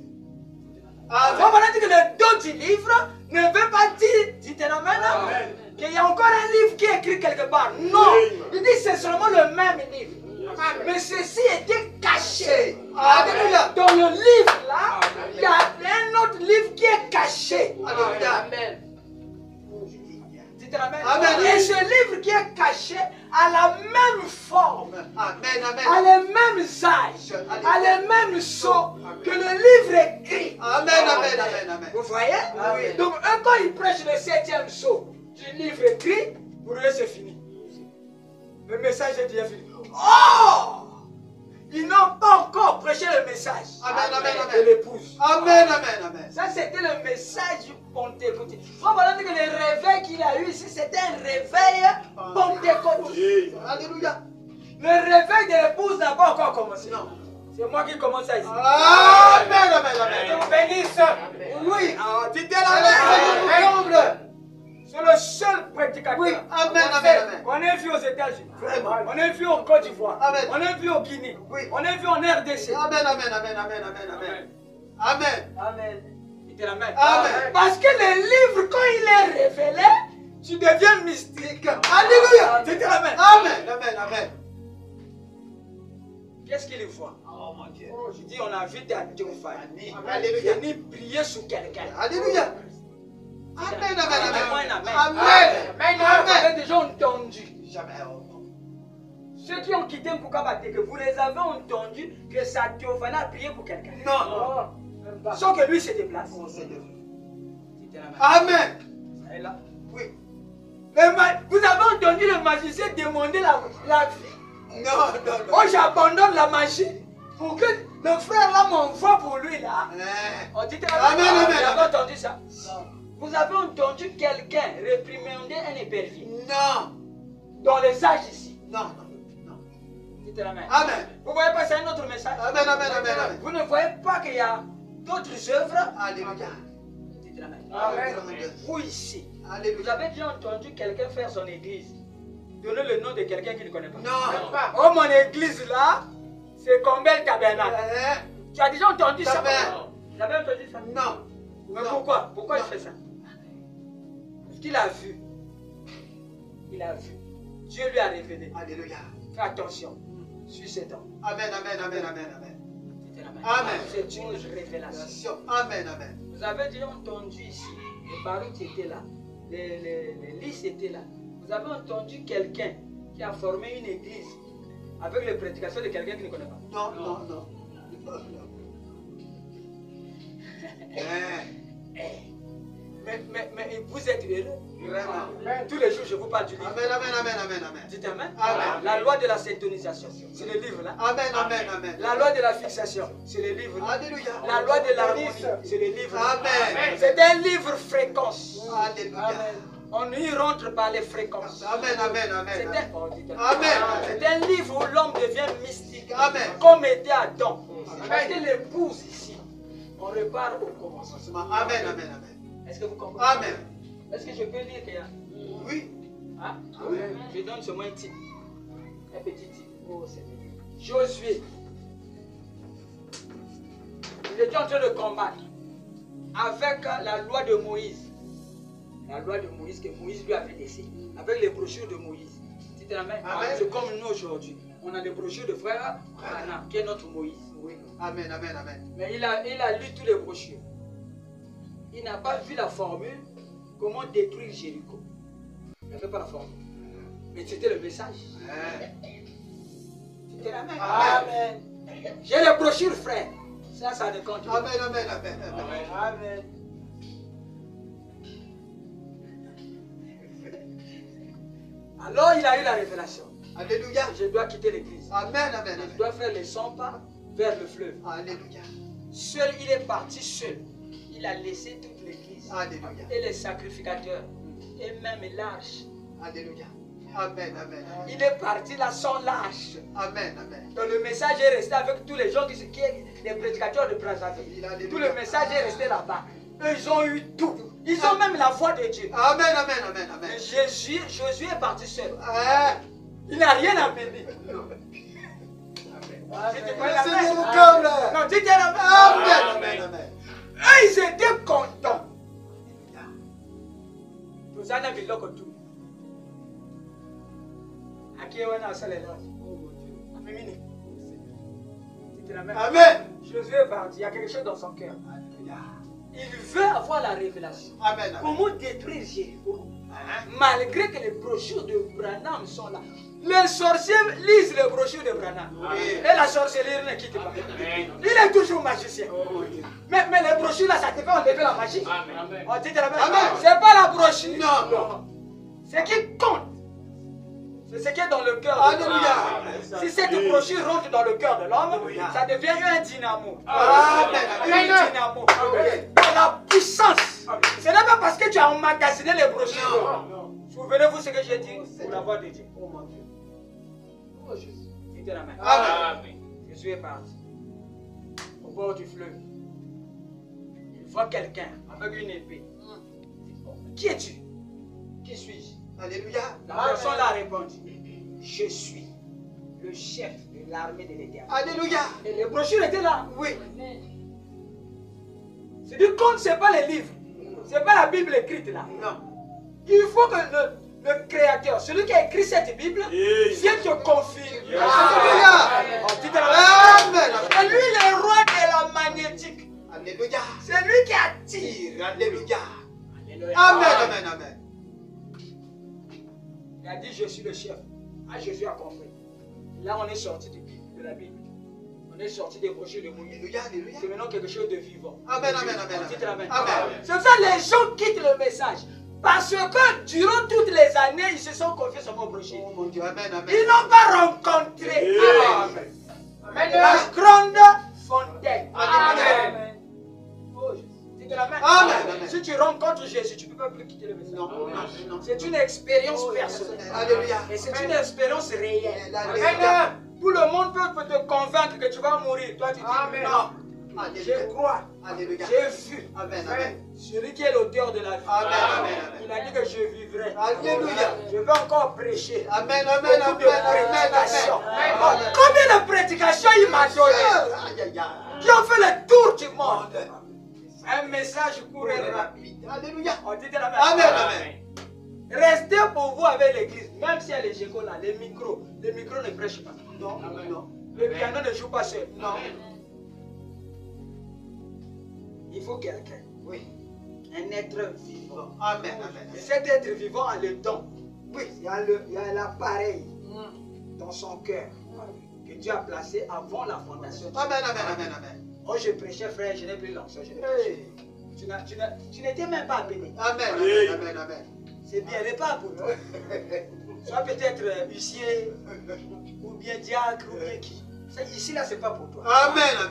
On va dire que le dos du livre ne veut pas dire, dites-le maintenant, Amen. qu'il y a encore un livre qui est écrit quelque part. Non, il dit que c'est seulement le même livre. Mais ceci était caché. Alléluia. Dans le livre là, il y a un autre livre qui est caché. Alléluia. Amen. Dites Dites Amen. Amen. Et ce livre qui est caché a la même forme, Amen, amen. a les mêmes âges, a les mêmes sceaux que le livre écrit. Amen, amen, amen, amen. Vous voyez? Amen. Donc, eux, quand ils prêchent le 7e sceau du livre écrit, pour eux, c'est fini. Le message est déjà fini. Oh! Ils n'ont pas encore prêché le message Amen, amen, de amen. l'épouse. Amen, amen, amen. Ça, c'était le message du pentecôtiste. On va dire que le réveil qu'il a eu ici, c'était un réveil pentecôtiste. Alléluia. Le réveil de l'épouse n'a pas encore commencé. Non. C'est moi qui commence ça ici. Amen, amen, amen. Que vous bénisse. Oui. Dites Amen. la c'est le seul prédicateur. Oui, amen, amen, amen. On est vu aux États-Unis. Vraiment. On est vu au Côte d'Ivoire. Amen. On est vu au Guinée. Oui. On est vu en RDC. Amen, amen, amen, amen, amen, amen. Amen. Amen. Dites Amen. Amen. Parce que le livre, quand il est révélé, tu deviens mystique. Alléluia. Dites Amen. Amen, amen, amen. Qu'est-ce qu'il voit? Oh mon Dieu. Je dis, on a vu ta Théophanie. Alléluia. Venir prier sur quelqu'un. Alléluia. Amen, amen, amen. Amen. Amen. Vous avez déjà entendu. Jamais. Ceux qui ont quitté Mkoukabaté, que vous les avez entendus que sa Théophanie a prié pour quelqu'un. Non. Sans que lui se déplace. Dites Amen. Amen. Ça est là. Oui. Vous avez entendu le magicien demander la vie. Non, non, non. Oh, j'abandonne la magie pour que le frère là m'envoie pour lui là. On dit Amen, amen, Vous avez amen. entendu ça? Vous avez entendu quelqu'un réprimander un épervier Non. dans les âges ici. Non, non, non. Dites Amen. Amen. Vous voyez pas, c'est un autre message. Amen, amen, amen, amen. Vous ne voyez pas qu'il y a d'autres œuvres. Alléluia. Dites Amen. Amen. Vous ici, vous Alléluia. avez déjà entendu quelqu'un faire son église. Donnez le nom de quelqu'un qui ne connaît pas. Non. Oh, mon église là, c'est combien le tabernacle? Tu as déjà entendu ça? Jamais. Vous avez entendu ça? Non. Mais Non. pourquoi? Pourquoi Non. il fait ça? Parce qu'il a vu. Il a vu. Dieu lui a révélé. Alléluia. Fais attention. Suis cet homme. Amen, amen, amen, amen, amen. Dites Amen. Amen. C'est une révélation. Amen, amen. Vous avez déjà entendu ici, les baroutes étaient là, les listes étaient là. Vous avez entendu quelqu'un qui a formé une église avec les prédications de quelqu'un qui ne connaît pas. Non, non, non. Mais vous êtes heureux. Vraiment. Tous les jours, je vous parle du livre. Amen, amen, amen, amen, amen. Dites Amen. Amen. La loi de la syntonisation, c'est le livre là. Amen, amen, amen. La loi de la fixation, c'est le livre là. Alléluia. La loi de l'harmonie, c'est le livre là. Amen. C'est un livre fréquence. Alléluia. On y rentre par les fréquences. Amen, amen, C'est amen. Amen. C'est un livre où l'homme devient mystique. Amen. Comme était Adam. Parce que l'épouse ici, on repart au commencement. Amen, amen, amen. Est-ce que vous comprenez? Amen. Est-ce que je peux lire qu'il y a? Oui. Hein? Je donne seulement un titre. Un petit titre. Oh, c'est bien. Josué. Il était en train de combattre avec la loi de Moïse. La loi de Moïse que Moïse lui avait laissée. Avec les brochures de Moïse. C'était la même. Amen. C'est comme nous aujourd'hui. On a des brochures de frère Anna, qui est notre Moïse. Oui. Amen, amen, amen. Mais il a lu toutes les brochures. Il n'a pas vu la formule comment détruire Jéricho. Il n'avait pas la formule. Mais c'était le message. C'était la même. Amen. J'ai les brochures, frère. Ça ne compte pas. Amen, amen, amen, amen. Amen. Alors il a eu la révélation. Alléluia. Je dois quitter l'église. Amen, amen, Je amen. dois faire les 100 pas vers le fleuve. Alléluia. Seul, il est parti seul. Il a laissé toute l'église. Alléluia. Et les sacrificateurs. Et même l'arche. Alléluia. Amen, amen. Il est parti là sans l'arche. Amen, amen. Donc le message est resté avec tous les gens qui sont les prédicateurs de Brazzaville. Alléluia. Tout le message est resté là-bas. Eux, ils ont eu tout. Ils ont même la foi de Dieu. Amen, amen, amen, amen. Mais Josué est parti seul. Ah. Il n'a rien amené. C'est mon cœur, là. Non, dites la Amen, amen, amen. Eux, ils étaient contents. Vous en avez vu tout. À qui on a ça les gens? Dites la même. Amen. Josué est parti. Il y a quelque chose dans son cœur. il veut avoir la révélation. Amen. Comment détruire Jéricho? Malgré que les brochures de Branham sont là. Les sorciers lisent les brochures de Branham. Et la sorcellerie ne quitte pas. Il est toujours magicien. Mais les brochures là, ça te fait enlever la magie. On dit de la même. C'est pas la brochure. Non. Ce qui compte, c'est ce qui est dans le cœur. Alléluia. Si cette brochure rentre dans le cœur de l'homme, ça devient un dynamo. Amen. Un dynamo. La puissance. Ce n'est pas parce que tu as emmagasiné les brochures. Souvenez-vous ce que j'ai dit pour la voix de Dieu. Oh mon Dieu. Oh Jésus. Dites la main. Amen. Jésus est parti. Au bord du fleuve. Il voit quelqu'un avec une épée. Qui es-tu? Qui suis-je? Alléluia. La personne a répondu. Je suis le chef de l'armée de l'Éternel. Alléluia. Et les brochures étaient là. Oui. C'est du compte, ce n'est pas les livres. Ce n'est pas la Bible écrite là. Non. Il faut que le créateur, celui qui a écrit cette Bible, vienne te confirmer. Alléluia. On dit de la Amen. C'est lui le roi de la magnétique. Alléluia. C'est lui qui attire. Alléluia. Alléluia. Amen. Il a dit je suis le chef. Ah, Jésus a compris. Là on est sorti de la Bible. On est sorti des brochures de Moïse. Alléluia. C'est maintenant quelque chose de vivant. Amen. On dit de la main. Amen. C'est ça les gens quittent le message. Parce que durant toutes les années, ils se sont confiés sur mon brochure. Oh mon Dieu. Amen. Ils n'ont pas rencontré la grande fontaine. Amen. Oh, Jésus. Dis de la main. Amen. Si tu rencontres Jésus, tu ne peux pas plus quitter le message. Non. C'est une expérience personnelle. Alléluia. Et c'est une expérience réelle. Alléluia. Tout le monde peut te convaincre que tu vas mourir. Toi, tu dis non. Je crois. Alléluia. J'ai vu. Amen. Celui qui est l'auteur de la vie. Amen. Il a dit que je vivrai. Alléluia. Je vais encore prêcher. Amen. Beaucoup de prédications. Combien de prédications il m'a donné qui ont fait le tour du monde? Un message court et rapide. Alléluia. On dit de la Amen. Restez pour vous avec l'église. Même si elle est les écoles là, les micros ne prêchent pas. Non. Le piano ne joue pas seul. Non. Il faut quelqu'un. Oui. Un être vivant. Amen. Et cet être vivant a le don. Oui, il y a l'appareil dans son cœur que Dieu a placé avant la fondation. Amen. Oh, je prêchais, frère, je n'ai plus l'onction. Tu n'étais même pas appelé. Amen. C'est bien, n'est pas pour toi. Soit peut-être huissier, ou bien diacre, ou bien qui. Ici, là, c'est pas pour toi. Amen.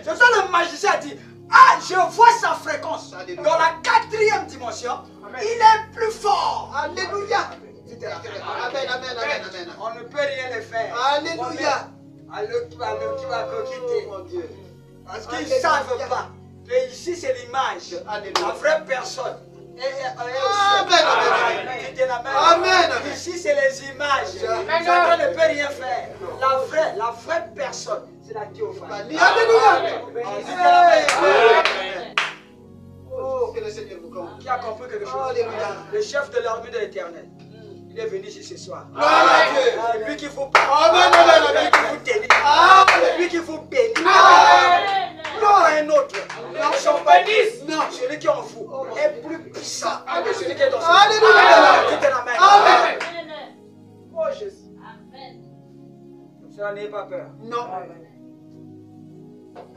C'est ça le magicien a dit. Ah, je vois sa fréquence. Alléluia. Dans la 4e dimension, il est plus fort. Alléluia. Amen. On ne peut rien le faire. Alléluia. Oh, mon Dieu. Parce qu'ils ne savent pas que ici c'est l'image. La vraie personne. Amen. Ici c'est les images. Satan ne peut rien faire. La vraie personne, c'est la théophanie. Alléluia. Oh, que le Seigneur vous compte. Qui a compris quelque chose? Alléluia. Le chef de l'armée de l'Éternel. Il est venu ici ce soir. Amen. Lui qu'il faut Amen. tenir. Amen. Lui qu'il faut bénir. Amen. Non, un autre. Non, Son bénisse. non. Celui qui est en vous est plus puissant que celui qui est dans son Alléluia. Dites la main. Amen. Oh Jésus. Cela n'ayez pas peur. Non.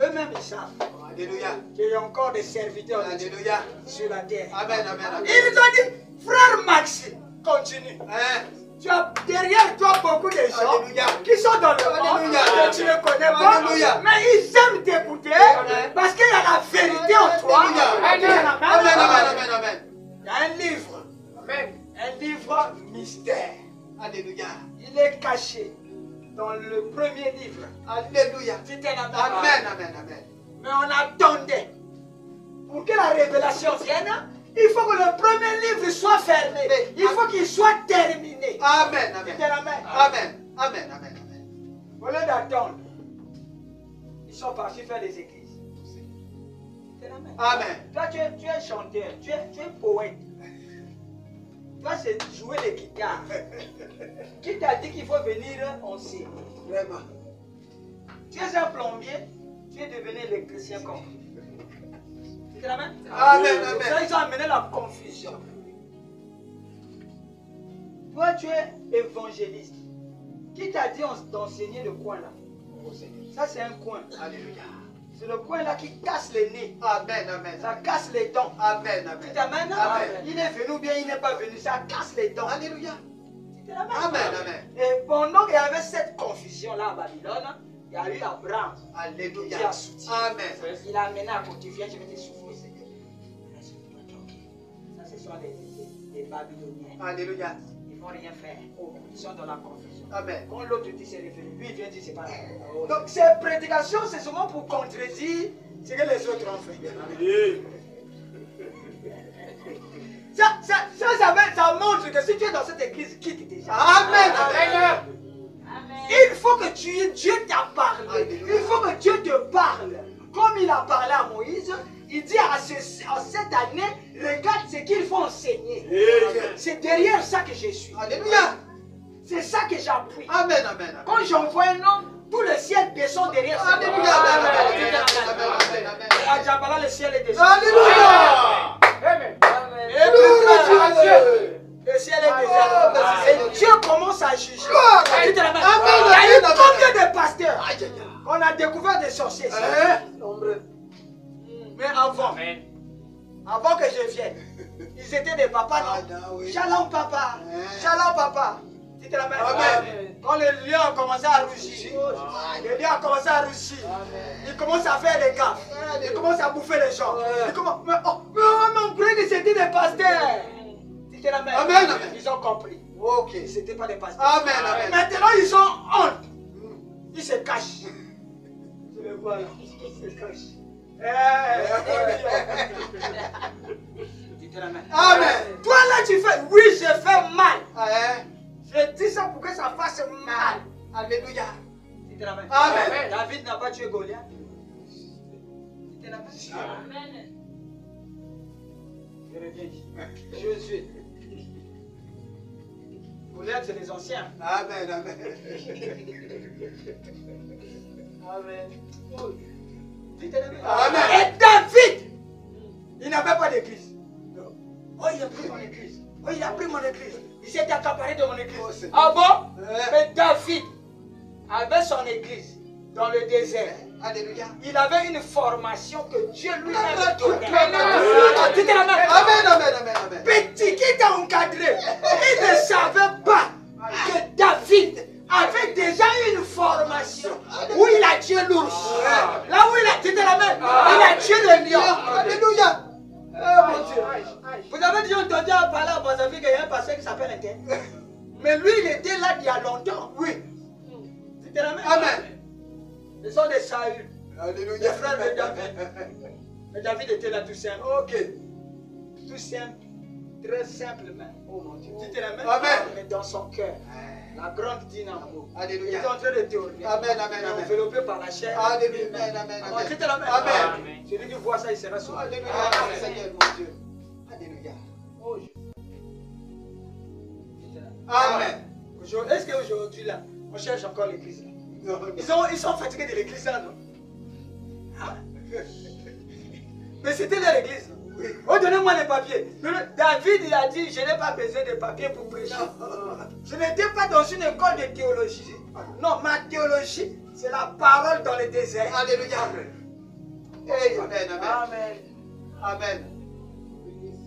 Eux-mêmes ils savent Alléluia. qu'il y a encore des serviteurs de Dieu Alléluia. sur la terre. Amen. Ils ont dit, frère Maxime, continue. Tu as derrière toi beaucoup de gens Alléluia. qui sont dans le monde Alléluia. que tu ne connais pas. Alléluia. Mais ils aiment t'écouter parce qu'il y a la vérité en toi. Alléluia. Amen. Il y a un livre. Amen. Un livre mystère. Alléluia. Il est caché dans le premier livre. Alléluia. Dites un Amen. Mais on attendait. Pour que la révélation vienne, il faut que le premier livre soit fermé. Il faut qu'il soit terminé. Amen. Dites un Amen. Au lieu d'attendre, ils sont partis faire des églises. Dites Amen. Toi, tu es chanteur, tu es poète. Toi, c'est jouer les guitares. Qui t'a dit qu'il faut venir enseigner? Vraiment. Tu es un plombier, tu es devenu électricien comme. Tu te la mets? Amen, Ça, amen. ils ont amené la confusion. Toi, tu es évangéliste. Qui t'a dit d'enseigner le coin là? Ça, c'est un coin. Alléluia. C'est le coin là qui casse les nez. Amen, amen. Ça casse les dents. Amen, Tu amen. t'amènes? Amen. Il est venu ou bien il n'est pas venu. Ça casse les dents. Alléluia. Tu te l'amènes? Amen, amen. Et pendant qu'il y avait cette confusion là à Babylone, il y a eu Abraham qui Alléluia. a soutenu. Amen. Il a amené à côté. Viens, je vais te souffler, Seigneur. Laisse-moi tranquille. Ça, ce sont les Babyloniens. Alléluia. Ils ne vont rien faire. Ils sont dans la confusion. Amen. Quand l'autre dit c'est révélé, lui il vient dire c'est pas vrai. Donc ces prédications, c'est souvent pour contredire ce que les autres ont fait. Ça montre que si tu es dans cette église, quitte déjà. Amen, amen. Il faut que Dieu t'a parlé. Alléluia. Il faut que Dieu te parle. Comme il a parlé à Moïse, il dit à cette année, regarde ce qu'il faut enseigner. C'est derrière ça que je suis. Alléluia. C'est ça que j'appuie. Amen, amen. Quand j'envoie un homme, tout le ciel descend derrière ça. Alléluia. Amen, amen, amen, amen. Et à Djabala, le ciel est descendu. Alléluia. Amen. Le ciel est descendu. Et Dieu commence à juger. Il y a eu combien de pasteurs on a découvert des sorciers? Nombreux. Mais avant que je vienne, ils étaient des papas, non? Shalom papa. Shalom papa. Tu te la mets? Amen. Quand le lion a commencé à rougir, le lion a commencé à rougir, il commence à faire des gaffes, il commence à bouffer les gens. Mais on croyait que c'était des pasteurs. Tu te la mets? Amen, amen. Ils ont compris. Ok. C'était pas des pasteurs. Amen, amen. Maintenant ils ont honte. Ils se cachent. Tu le vois là, ils se cachent. Tu te la mets? Amen. Toi là tu fais, oui j'ai fait mal. Amen. Je dis ça pour que ça fasse mal. Alléluia. Tu te la mets? Amen. David n'a pas tué Goliath. Tu te la mets? Je reviens. Josué. Goliath c'est les anciens. Amen, amen. Amen. Tu te la mets? Amen. Et David, il n'avait pas d'église. Oh, il a pris mon église. Oh, il a pris mon église. Il s'est accaparé de mon église. Ah bon? Mais David avait son église dans le désert. Alléluia. Il avait une formation que Dieu lui a donnée. Amen. Tu te la mets? Amen, amen, amen, amen. Petit qui t'a encadré, il ne savait pas que David avait déjà une formation où il a tué l'ours. Là où il a, tu te la mets? Il a tué le lion. Alléluia. Oh mon Dieu. Vous avez déjà entendu parler à Brazzaville qu'il y a un pasteur qui s'appelle Inter. Mais lui, il était là il y a longtemps. Oui. Tu te la mets? Amen. Ils sont des Saül. Alléluia. Les frères de David. Mais David était là tout simple. Ok. Tout simple. Très simplement. Oh mon Dieu. Tu te la mets? Amen. Mais dans son cœur. La grande dynamo. Il Alléluia. est en train de théoriser. Amen, amen, amen. Enveloppé par la chair. Alléluia. Amen, amen, Oh, amen. tu te la mets? Amen. Celui qui voit ça, il sera sauvé. Alléluia. Seigneur mon Dieu. Alléluia. Oh, tu te la mets? Amen. Est-ce qu'aujourd'hui, là, on cherche encore l'église? Non, Ils sont fatigués de l'église, là, non? Ah. Mais c'était leur église. Oui. Oh, donnez-moi les papiers. David, il a dit, je n'ai pas besoin de papiers pour prêcher. Je n'étais pas dans une école de théologie. Non, ma théologie, c'est la parole dans le désert. Alléluia. Amen, amen. Amen. Amen.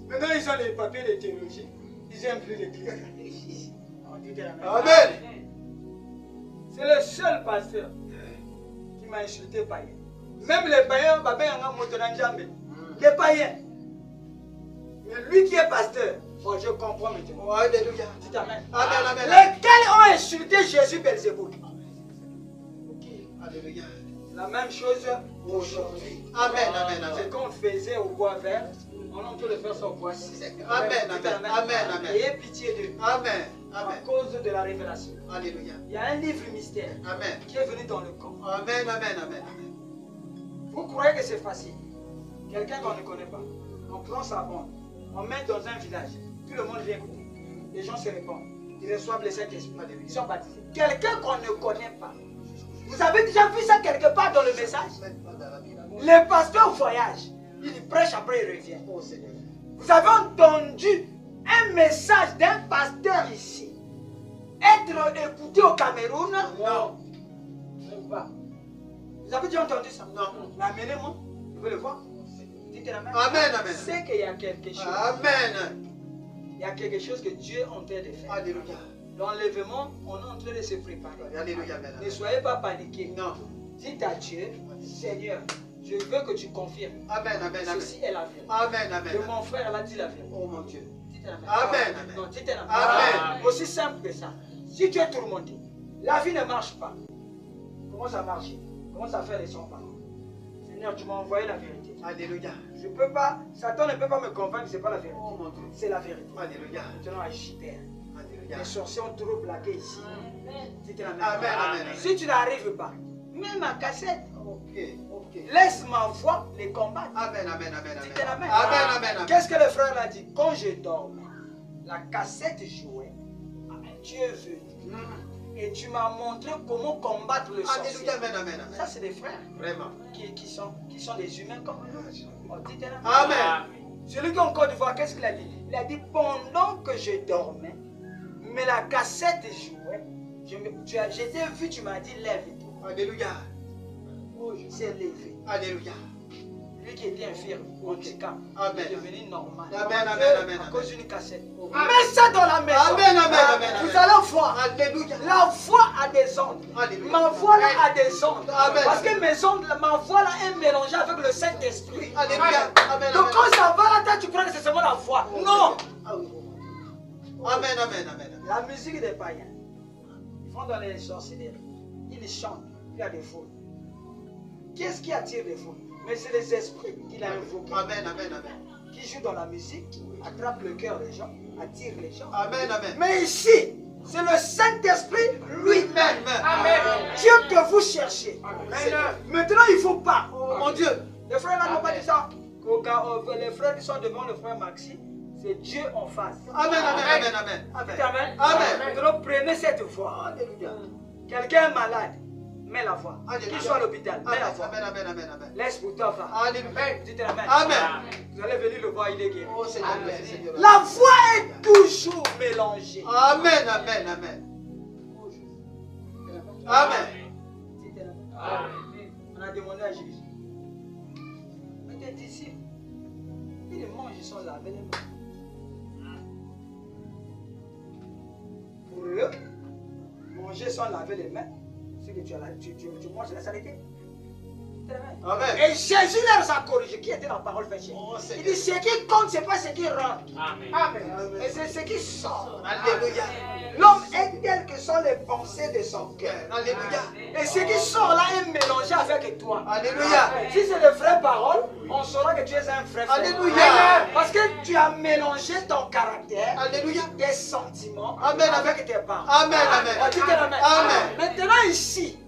Maintenant, ils ont les papiers de théologie. Ils n'aiment plus l'église. On dit de la même. Amen. C'est le seul pasteur qui m'a insulté païen. Même les païens, les païens. Mais lui qui est pasteur, oh, je comprends maintenant. Oh, alléluia. Dites amen. Amen, amen. Lesquels ont insulté Jésus Belzébuth. Alléluia. La même chose aujourd'hui. Amen, amen, Ce amen. qu'on faisait au bois vert, on a tout le faire ça au bois sec. Amen, amen, amen, amen. Ayez pitié d'eux. Amen, À amen. cause de la révélation. Alléluia. Il y a un livre mystère Amen. qui est venu dans le corps. Amen, amen, amen. Vous croyez que c'est facile? Quelqu'un qu'on ne connaît pas. On prend sa bombe, on met dans un village. Tout le monde vient écouter. Les gens se répondent. Ils reçoivent les Saint-Esprit. Ils sont baptisés. Quelqu'un qu'on ne connaît pas. Vous avez déjà vu ça quelque part dans le message? Les pasteurs voyagent. Il prêche, après il revient. Oh Seigneur. Vous avez entendu un message d'un pasteur ici être écouté au Cameroun? Non. Même pas. Vous avez déjà entendu ça? Non. Amenez-moi. Vous voulez le voir? Dites la main. Amen, amen. C'est qu'il y a quelque chose. Amen. Il y a quelque chose que Dieu est en train de faire. Alléluia. L'enlèvement, on est en train de se préparer. Alléluia. Amen. Ne soyez pas paniqués. Non. Dites à Dieu, Seigneur, je veux que tu confirmes. Amen, amen, amen. Ceci est la vérité. Amen, amen. Que mon frère a dit la vérité. Oh mon Dieu. Dites la main. Amen, amen. Non, dites la main. Amen. Aussi simple que ça. Si tu es tourmenté, la vie ne marche pas. Commence à marcher. Commence à faire les 100 pas. Seigneur, tu m'as envoyé la vérité. Alléluia. Je ne peux pas, Satan ne peut pas me convaincre que ce n'est pas la vérité. Oh mon Dieu. C'est la vérité. Alléluia. Maintenant, agis, Père. Alléluia. Les sorciers ont trop plaqué ici. Dites la main. Amen, amen. Si tu n'arrives pas, mets ma cassette. Ok, ok. Laisse ma voix les combattre. Amen, amen, amen, amen. Dites la main. Amen, amen, amen. Qu'est-ce que le frère a dit? Quand je dormais, la cassette jouait. Tu es venu. Et tu m'as montré comment combattre le sorcier. Alléluia, amen, amen, amen. Ça, c'est des frères Vraiment. qui sont des humains comme nous. Oh, dites la main. Amen. Celui qui est en Côte d'Ivoire, qu'est-ce qu'il a dit? Il a dit pendant que je dormais, mais la cassette jouait. J'étais vu, tu m'as dit lève-toi. Alléluia. Oh, il s'est levé. Alléluia. Lui qui était infirme, handicap, Amen. est devenu normal. Amen, amen, amen. À cause d'une cassette. Amen. Mets ça dans la maison. Amen, amen, amen, Vous amen. allez voir. Alléluia. La voix a des ondes. Alléluia. Ma voix là a des ondes. Amen. Parce que mes ondes, ma voix là est mélangée avec le Saint-Esprit. Alléluia. Amen, Donc amen. quand ça va là, toi, tu crois que c'est seulement la voix. Non. Ah oui. Amen, amen, amen. La musique des païens. Ils vont dans les sorcelleries. Ils chantent. Il y a des foules. Qu'est-ce qui attire les foules? Mais c'est les esprits qu'il a invoqués. Amen, amen, amen. Qui jouent dans la musique, attrapent le cœur des gens, attirent les gens. Amen, amen. Mais ici, c'est le Saint-Esprit lui-même. Amen. Dieu que vous cherchez. Maintenant, il ne faut pas. Oh mon Dieu. Les frères là n'ont pas dit ça. Les frères qui sont devant le frère Maxi, c'est Dieu en face. Amen, amen, amen, amen. Amen. Amen. Amen. Maintenant, prenez cette voix. Alléluia. Quelqu'un est malade, mets la voix. Alléluia. Qu'il soit à l'hôpital, mets la voix. Amen, amen, amen, amen. Laisse pour toi, va. Alléluia. Dites Amen. Amen. Vous allez venir le voir, il est guéri. Oh Seigneur, merci Seigneur. La voix est toujours mélangée. Amen, amen, amen. Amen. Dites Amen. On a demandé à Jésus. Mais tes disciples, ils mangent, ils sont lavés les mains. Pour eux, manger sans laver les mains, c'est que tu manges la saleté. Amen. Et Jésus leur a corrigé. Qui était la parole fait chez Oh, Il Seigneur. dit ce qui compte, ce n'est pas ce qui rentre. Amen. Et c'est ce qui sort. Alléluia. L'homme est tel que sont les pensées de son cœur. Alléluia. Et ce qui sort là est mélangé avec toi. Alléluia. Si c'est de vraies paroles, on saura que tu es un vrai frère. Alléluia. Parce que tu as mélangé ton caractère, Alléluia. tes sentiments Amen. avec tes parents. Amen, amen. On dit que Amen. Amen. Maintenant ici,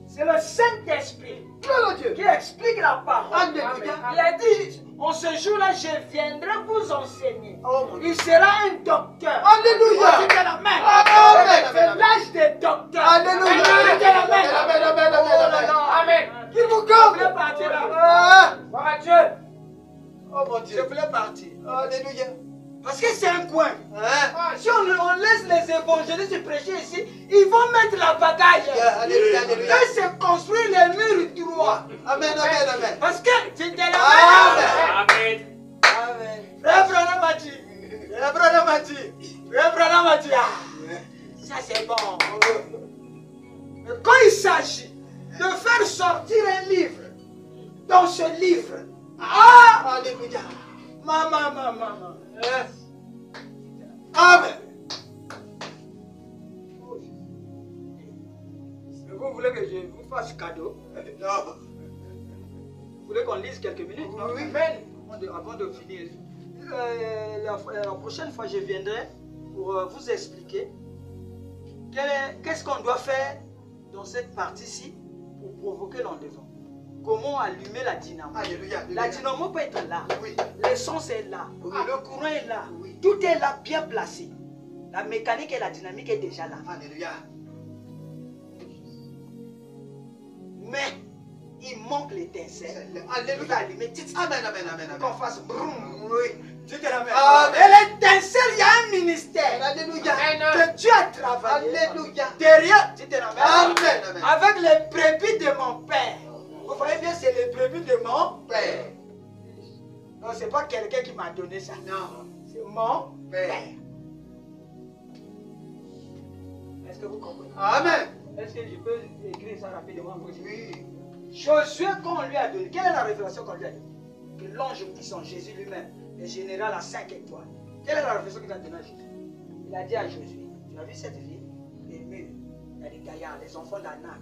c'est le Saint-Esprit Gloire à Dieu. qui explique la parole. Alléluia. Il a dit, en ce jour-là, je viendrai vous enseigner. Oh mon Dieu. Il sera un docteur. Alléluia. On dit que Amen. Amen. C'est l'âge des docteurs. Alléluia. On dit que Amen. Amen, amen, amen, Oh là amen. là. Amen. Qu'il vous Je comble. voulais partir là. Ah. Gloire à Dieu. Oh mon Je Dieu. voulais partir. Alléluia. Parce que c'est un coin. Hein? Si on laisse les évangélistes prêcher ici, ils vont mettre la bagaille. Alléluia, alléluia. Et se construire les murs droits. Amen, amen, amen. Parce que c'était la Amen. Amen. Frère Branham a dit. Frère Branham a dit. Frère Branham a dit. Ah, ça c'est bon. Mais quand il s'agit de faire sortir un livre, dans ce livre, ah, Alléluia. maman. Amen. Mais vous voulez que je vous fasse cadeau? Non. Vous voulez qu'on lise quelques minutes? Non? Oui. Avant de finir. La prochaine fois, je viendrai pour vous expliquer qu'est-ce qu'on doit faire dans cette partie-ci pour provoquer l'enlèvement. Comment allumer la dynamo. Alléluia. La dynamo peut être là. Oui. L'essence est là. Oui. Le courant est là. Oui. Tout est là, bien placé. La mécanique et la dynamique est déjà là. Alléluia. Mais il manque l'étincelle. Alléluia. Allumer. Amen, amen, amen, Qu'on amen. fasse broum. Oui. Dites Amen. Amen. Et l'étincelle, il y a un ministère. Alléluia. Que Dieu a travaillé. Alléluia. Derrière, dites Amen. Amen, amen. Avec les brebis de mon père. Vous voyez bien, c'est les brebis de mon Père. Non, c'est pas quelqu'un qui m'a donné ça. Non. C'est mon Père. père. Est-ce que vous comprenez? Amen. Est-ce que je peux écrire ça rapidement? Oui. Josué, qu'on lui a donné, quelle est la révélation qu'on lui a donnée? Que l'ange puissant, Jésus lui-même, le général à 5 étoiles. Quelle est la révélation qu'il a donnée à Jésus? Il a dit à Josué, tu as vu cette ville? Les murs, il y a des gaillards, les enfants d'Anak.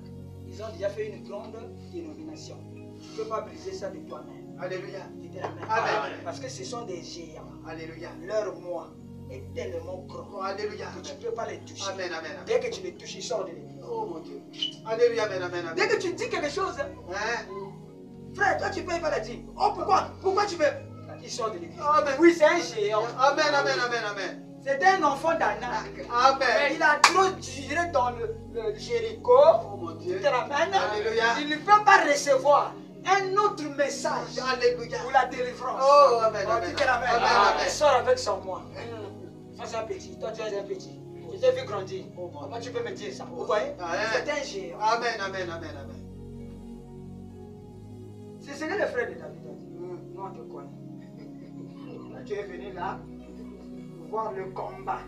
Ils ont déjà fait une grande dénomination. Tu ne peux pas briser ça de toi-même. Alléluia. Dites Amen. Amen. Parce que ce sont des géants. Alléluia. Leur moi est tellement grand Oh, alléluia. que tu ne peux pas les toucher. Amen, amen, amen. Dès que tu les touches, ils sortent de l'église. Oh mon Dieu. Alléluia, amen, amen, amen. Dès que tu dis quelque chose, Hein? frère, toi tu payes pas la dîme. Oh pourquoi? Pourquoi tu veux? Il sort de l'église. Amen. Oui, c'est un géant. Amen, amen, amen, amen. C'est un enfant d'Anak. Amen. Il a trop duré dans le Jéricho. Oh mon Dieu. Amen. Alléluia. Il ne peut pas recevoir un autre message Alléluia. pour la délivrance. Oh, amen, Oh, amen. dites Amen. Amen, amen. Il sort avec son moi. Ça c'est un petit. Toi tu es un petit. Je t'ai vu grandir. Comment tu peux me dire ça? Vous voyez? C'est un géant. Amen, amen, amen, amen. C'est ce que le frère de David a dit. Nous on te connaît. Là, tu es venu là pour voir le combat.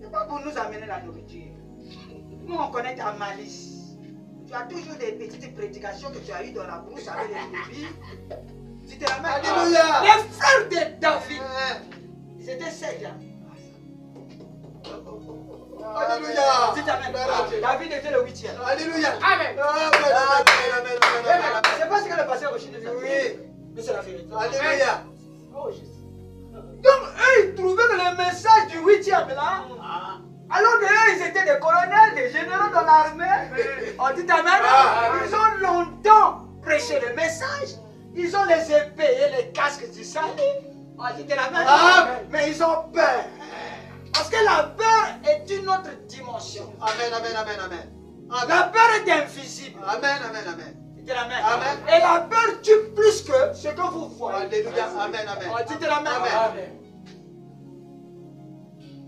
C'est pas pour nous amener la nourriture. Nous on connaît ta malice. Tu as toujours des petites prédications que tu as eues dans la bouche avec les brebis. Tu te ramènes. Alléluia. Les frères de David, ils étaient 7 ans. Alléluia. Dites Amen. David était le 8e. Alléluia. Amen. Amen, amen, amen. C'est pas ce que le pasteur Rochine nous a dit. Oui. Mais c'est la vérité. Alléluia. Oh, Jésus. Donc, eux, ils trouvaient que le message du 8e là, alors que eux, ils étaient des colonels, des généraux dans l'armée. On dit Amen. Ils ont longtemps prêché le message. Ils ont les épées et les casques du salut. On dit Amen. Mais ils ont peur. Parce que la peur est une autre dimension. Amen, amen, amen, amen. La peur est invisible. Amen, amen, amen. Dites Amen. Amen. Et la peur tue plus que ce que vous voyez. Alléluia. Amen, amen. Dites Amen. Amen.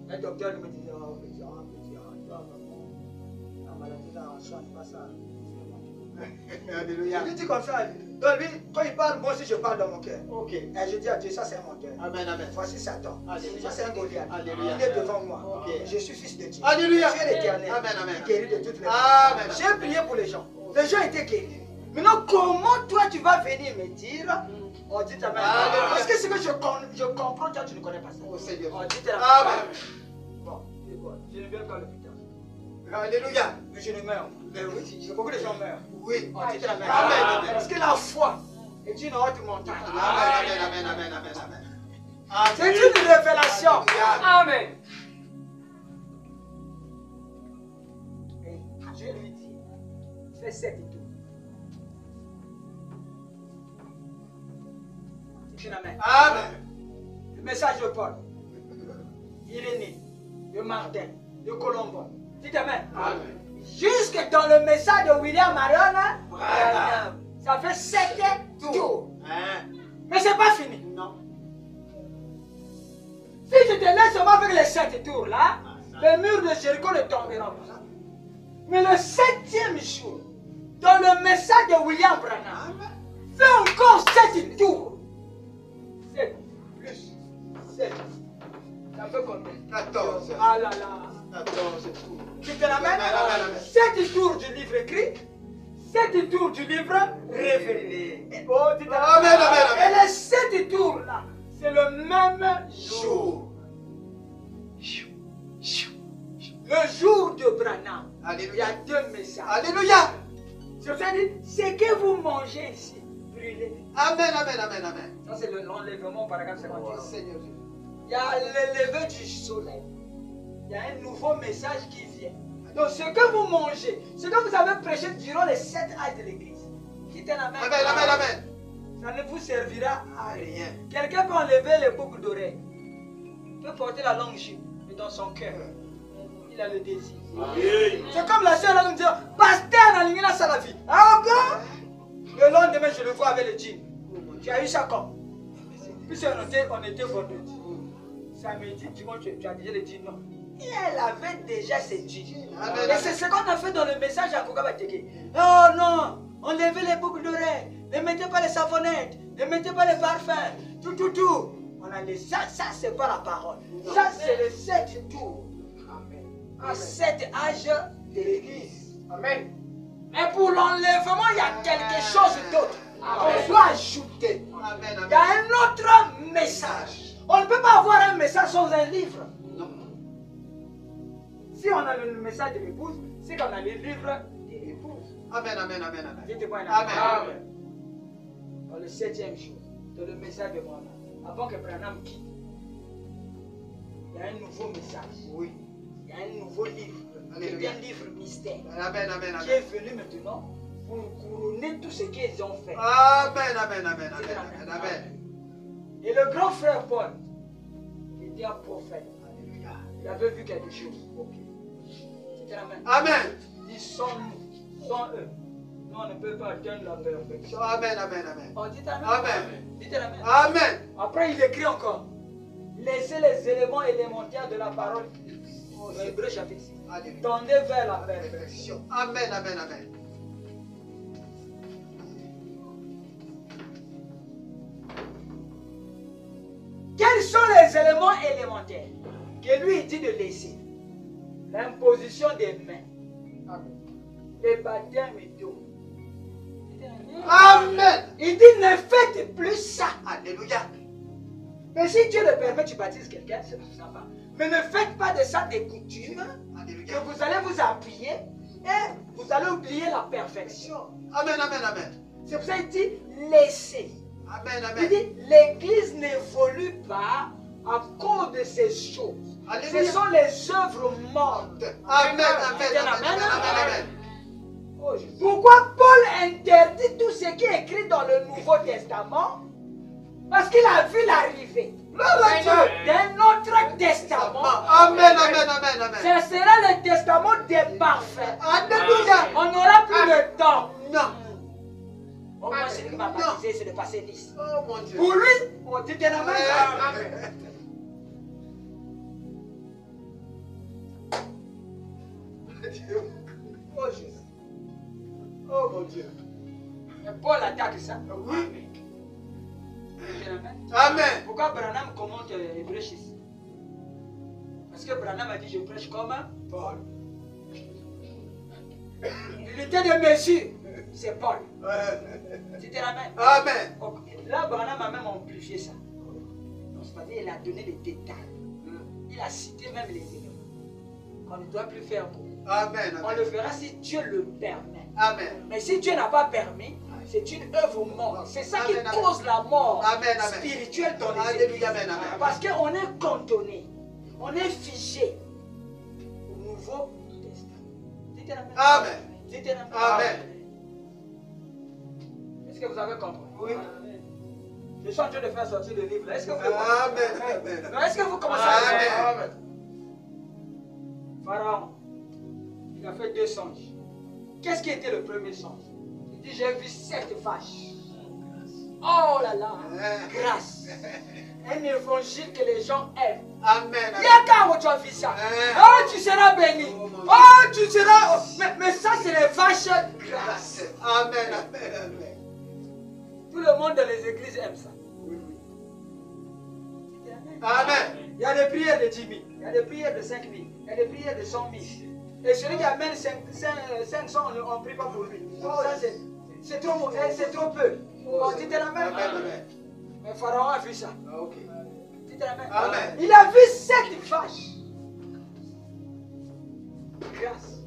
Le docteur me disait, oh, la maladie là, on ne soigne pas ça. Alléluia. Je lui dis comme ça. Donc lui, quand il parle, moi aussi je parle dans mon cœur. Ok. Et je dis à Dieu, ça c'est un menteur. Amen, amen. Voici Satan. Alléluia. Ça c'est un Goliath. Alléluia. Il est devant moi. Ok. Je suis fils de Dieu. Alléluia. Dieu est l'éternel. Amen, amen. Qui guérit de toutes les Amen. J'ai prié pour les gens. Les gens étaient guéris. Maintenant, comment toi tu vas venir me dire, on dit Amen. Alléluia. Parce que ce que je comprends, toi tu ne connais pas ça. Oh Seigneur. On dit Amen. Bon, c'est quoi? Je ne viens qu'à l'hôpital. Alléluia. Mais je ne meurs. Mais oui, beaucoup de gens meurent. Oui. On dit Amen. Amen. Parce que la foi est une haute montagne. Amen, amen, amen, amen, amen. C'est une révélation. Amen. Et je lui dis, fais 7 tours. C'est une Amen. Amen. Le message de Paul, Irénée, de Martin, de Colombo. Dites Amen. Amen. Jusque dans le message de William Marion, ça fait 7 tours. Hein? Mais c'est pas fini. Non. Si je te laisse seulement avec les 7 tours là, le mur de Jéricho ne tombera pas. Mais le 7e jour, dans le message de William Branham, fais encore 7 tours. 7 plus 7. Ça fait combien? 14. Ah là là. 14 tours. Tu te l'amènes? Amen. 7 tours du livre écrit, 7 tours du livre révélé. Oh, tu te Amen, amen, amen. Et les 7 tours là, c'est le même jour. Le jour de Branham, il y Alléluia. a 2 messages. Alléluia. Je vous ai dit, ce que vous mangez ici, brûlez. Amen, amen, amen, amen. Ça, c'est l'enlèvement, paragraphe Oh 51. Seigneur. Il y a le lever du soleil. Il y a un nouveau message qui vient. Donc, ce que vous mangez, ce que vous avez prêché durant les 7 âges de l'église, quittez la main. Amen, amen, amen. Ça ne vous servira à rien. Rien. Quelqu'un peut enlever les boucles d'oreilles, peut porter la langue jupe, mais dans son cœur, il a le désir. C'est comme la soeur là nous dit, pasteur, on a la vie. Ah bon? Le lendemain, je le vois avec le djinn. Tu as eu ça quand? Puisqu'on était vendredi. Samedi, dimanche, tu as déjà le djinn, non? Et elle avait déjà ses djinns. Et c'est ce qu'on a fait dans le message à Kokabateke. Oh non, enlevez les boucles d'oreilles, ne mettez pas les savonnettes, ne mettez pas les parfums, tout. On a les ça c'est pas la parole. Ça c'est le 7 tours. Le 7 âge de l'église. Amen. Mais pour l'enlèvement, il y a quelque chose d'autre. On doit ajouter. Amen. Il y a un autre message. On ne peut pas avoir un message sans un livre. Non. Si on a le message de l'épouse, c'est qu'on a le livre de l'épouse. Amen. Dites-moi un Amen. amen. Dans le 7e jour, dans le message de Mohamed, avant que Branham quitte, il y a un nouveau message. Oui. Il y a un nouveau livre. C'est un livre mystère. Amen. Qui est venu maintenant pour couronner tout ce qu'ils ont fait. Amen. Et le grand frère Paul, il était un prophète. Il avait vu quelque chose. C'était la même. Amen. Ils sont nous, sans eux. Nous, on ne peut pas atteindre la perfection. Amen. On dit amen. Amen. Dites amen. Amen. Après, il écrit encore. Laissez les éléments élémentaires de la parole. Dans Hébreux chapitre 6. Tendez vers la perfection. Amen. Quels sont les éléments élémentaires que lui dit de laisser? L'imposition des mains, les baptêmes d'eau. Amen. Il dit ne faites plus ça. Alléluia. Mais si Dieu le permet, tu baptises quelqu'un, c'est sympa. Mais ne faites pas de ça des coutumes que vous allez vous appuyer et vous allez oublier la perfection. Amen. C'est pour ça qu'il dit laissez. Il Amen. dit l'église n'évolue pas à cause de ces choses. Alléluia. Ce sont les œuvres mortes. Amen. Oh, pourquoi Paul interdit tout ce qui est écrit dans le Nouveau Testament? Parce qu'il a vu l'arrivée d'un autre testament. Amen. Ce sera le testament des parfaits. Alléluia. On n'aura plus le temps. Non. Au moins, celui qui m'a baptisé, c'est de passer lisse. Oh mon Dieu. Pour lui, on dit que Amen. Oh Jésus. Oh mon Dieu. Mais Paul attaque ça. Oui. Amen. Amen. Pourquoi Branham commente Hébreux 6? Parce que Branham a dit je prêche comme Paul. L'unité de mesure, c'est Paul. C'était la même. Amen. Là, Branham a même amplifié ça. C'est-à-dire il a donné les détails. Il a cité même les éléments qu'on ne doit plus faire pour nous. Amen. On le fera si Dieu le permet. Amen. Mais si Dieu n'a pas permis, c'est une œuvre morte. C'est ça qui cause la mort spirituelle dans les églises. Parce qu'on est cantonné, on est figé au Nouveau Testament. Dites Amen. Amen. Dites Amen. Amen. Est-ce que vous avez compris? Oui. Je suis en train de faire sortir le livre. Est-ce que vous Amen. Non, est-ce que vous commencez à Amen. Amen. Pharaon, il a fait 2 songes. Qu'est-ce qui était le premier songe? Il dit, j'ai vu 7 vaches. Oh là là, grâce. Un évangile que les gens aiment. Amen. Il y a quand tu as vu ça. Oh, tu seras béni. Oh, tu seras... Mais ça, c'est les vaches grâce. Amen. Tout le monde dans les églises aime ça. Amen. Il y a des prières de 10 000, il y a des prières de 5 000, il y a des prières de 100 000. Et celui qui amène 500, on ne prie pas pour lui. Ça, c'est trop peu. On dit la même. Mais Pharaon a vu ça. Dites la même. Amen. Il a vu 7 vaches. Grâce.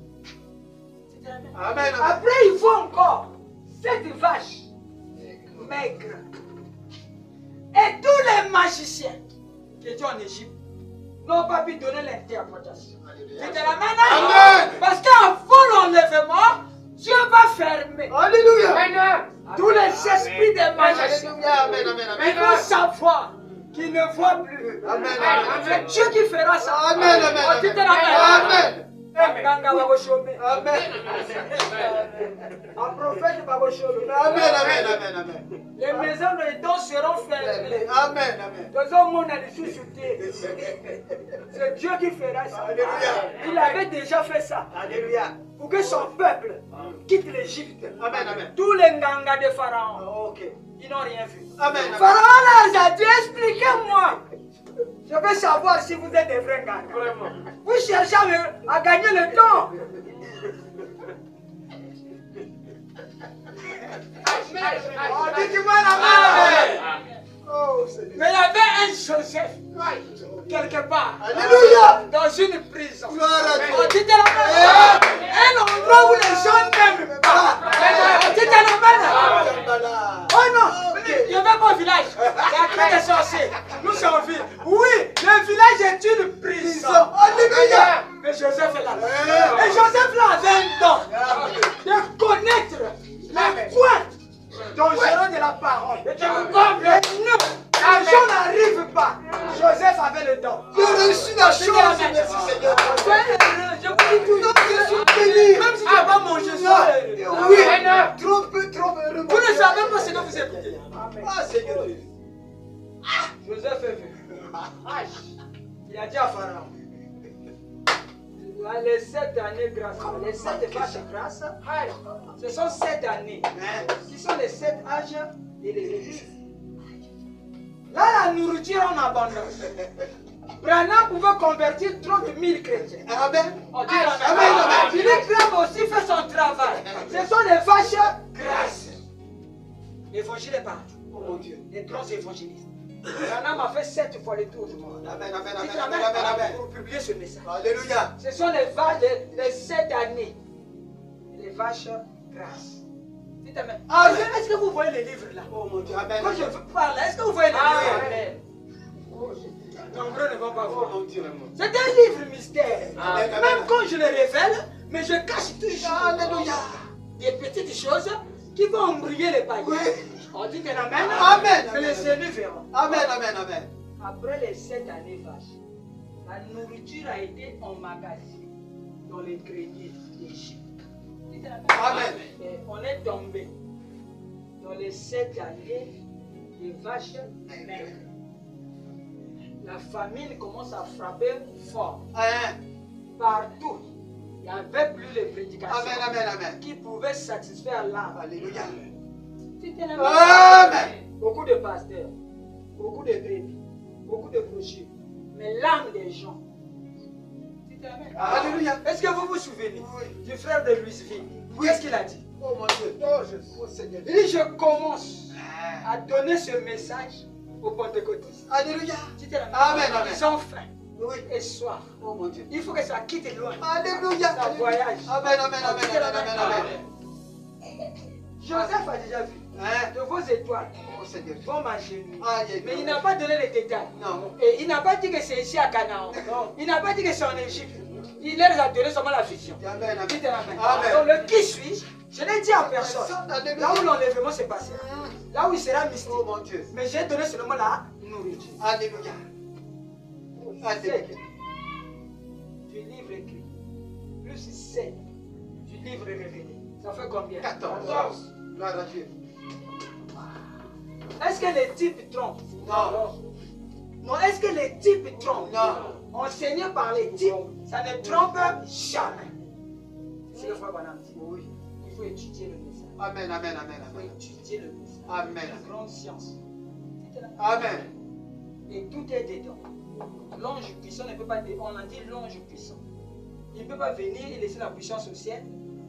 Dites la même. Amen. Après, il faut encore 7 vaches maigres. Et tous les magiciens qui étaient en Égypte n'ont pas pu donner l'interprétation. C'était la même. Amen. Parce qu'avant l'enlèvement, Dieu va fermer Alléluia. tous les esprits des magiciens. Amen. Mais il faut savoir qu'ils ne voient plus. Amen. C'est Dieu qui fera ça. Amen. On dit la même. Amen. Nganga va vous chômer. Amen. Un prophète va vous chômer. Amen, amen, amen, amen. Les maisons de dons seront fermées. Amen, amen. Dans un monde à ressusciter. C'est Dieu qui fera ça. Alléluia. Il avait déjà fait ça. Alléluia. Pour que son peuple quitte l'Égypte. Amen, amen. Tous les Nganga de Pharaon, Ok. ils n'ont rien vu. Amen, amen. Pharaon a dit, expliquez-moi. Je veux savoir si vous êtes des vrais Nganga. Vraiment. Vous cherchez à gagner le temps. Oh, dites-moi la main. Oh, Seigneur. Mais il y avait un Joseph quelque part. Alléluia. Dans une prison. Gloire à Dieu. On dit la main. Un endroit où les gens n'aiment pas. On dit la main. Oh non, il n'y avait pas au village. Il y a que des sorciers. Nous sommes en ville. Oui, le village est une prison. Alléluia. Mais Joseph est là. Et Joseph là avait un don de connaître les points dangereux de la parole. Et nous, les gens n'arrivent pas. Joseph avait le don. Tu as reçu la chose. Merci Seigneur. Je vous dis tout. Je suis béni. Même si tu n'as pas mangé ça. Oui. Trop peu, trop heureux. Vous ne savez pas ce que vous écoutez. Ah, Seigneur Jésus. Joseph est venu. Il a dit à Pharaon, les 7 années grâce, les 7 vaches grâce, ce sont 7 années qui sont les 7 âges de l'Église. Là, la nourriture en abondance. Branham pouvait convertir 30 000 chrétiens. Amen. On dit Amen, amen. amen. Billy Graham aussi fait son travail. Ce sont les vaches grâce. L'évangile est partout. Oh mon Dieu. Les grands évangélistes. Branham a fait 7 fois le tour du monde. Amen, amen, Dites amen, amen amen, amen. pour publier ce message. Alléluia. Ce sont les vaches, les 7 années. Les vaches grâces. Dites amen. Amen. Est-ce que vous voyez les livres là? Oh mon Dieu. Amen. Quand je parle, est-ce que vous voyez les livres? Amen. Nombreux ne vont pas Oh voir. mon Dieu. C'est un livre mystère. Amen, amen. Même quand je le révèle, mais je cache toujours. Alléluia. Des petites choses qui vont embrouiller les païens. Oui. On dit que amen. Amen. Mais les élus verront. Amen, amen, amen. Après les 7 années vaches, la nourriture a été emmagasinée dans les greniers d'Égypte. Dites amen. Amen. Et on est tombé dans les 7 années des vaches maigres. La famine commence à frapper fort. Amen. Partout, il n'y avait plus de prédications Amen, amen, amen. qui pouvaient satisfaire l'âme. Alléluia. Dites amen. Amen. Beaucoup de pasteurs, beaucoup de brebis, beaucoup de brochures, mais l'âme des gens. Dites amen. Alléluia. Est-ce que vous vous souvenez Oui. du frère de Louisville? Oui. Qu'est-ce qu'il a dit? Oh mon Dieu. Oh Jésus. Oh Seigneur. Il dit, je commence à donner ce message aux pentecôtistes. Alléluia. Dites amen. Amen, amen. Ils ont faim Oui. et soif. Oh mon Dieu. Il faut que ça quitte loin. Alléluia. Ça voyage. Amen, amen, amen, amen, amen, amen. Joseph a déjà vu Hein? de vos étoiles Oh Seigneur. vont manger. Aïe, Mais il n'a pas donné les détails. Non. Et il n'a pas dit que c'est ici à Canaan. Non. Il n'a pas dit que c'est en Égypte. Il leur a donné seulement la vision. Amen, Dites amen. amen. Amen. Donc le qui suis-je, je n'ai dit à personne. Alléluia. Là où l'enlèvement s'est passé. Là où il sera mystique. Oh mon Dieu. Mais j'ai donné seulement la nourriture. Alléluia. C'est Alléluia. du livre écrit. Plus 7 du livre révélé. Ça fait combien? 14. Gloire à Dieu. Est-ce que les types trompent? Non. Non, est-ce que les types trompent? Non. Enseigné par les types, ça ne trompe jamais. C'est le frère Branham dit. Oui. Il faut étudier le message. Amen, amen, amen, Il faut amen. étudier le message. Amen. La grande science. Amen. Et tout est dedans. L'ange puissant ne peut pas. On a dit l'ange puissant. Il ne peut pas venir et laisser la puissance au ciel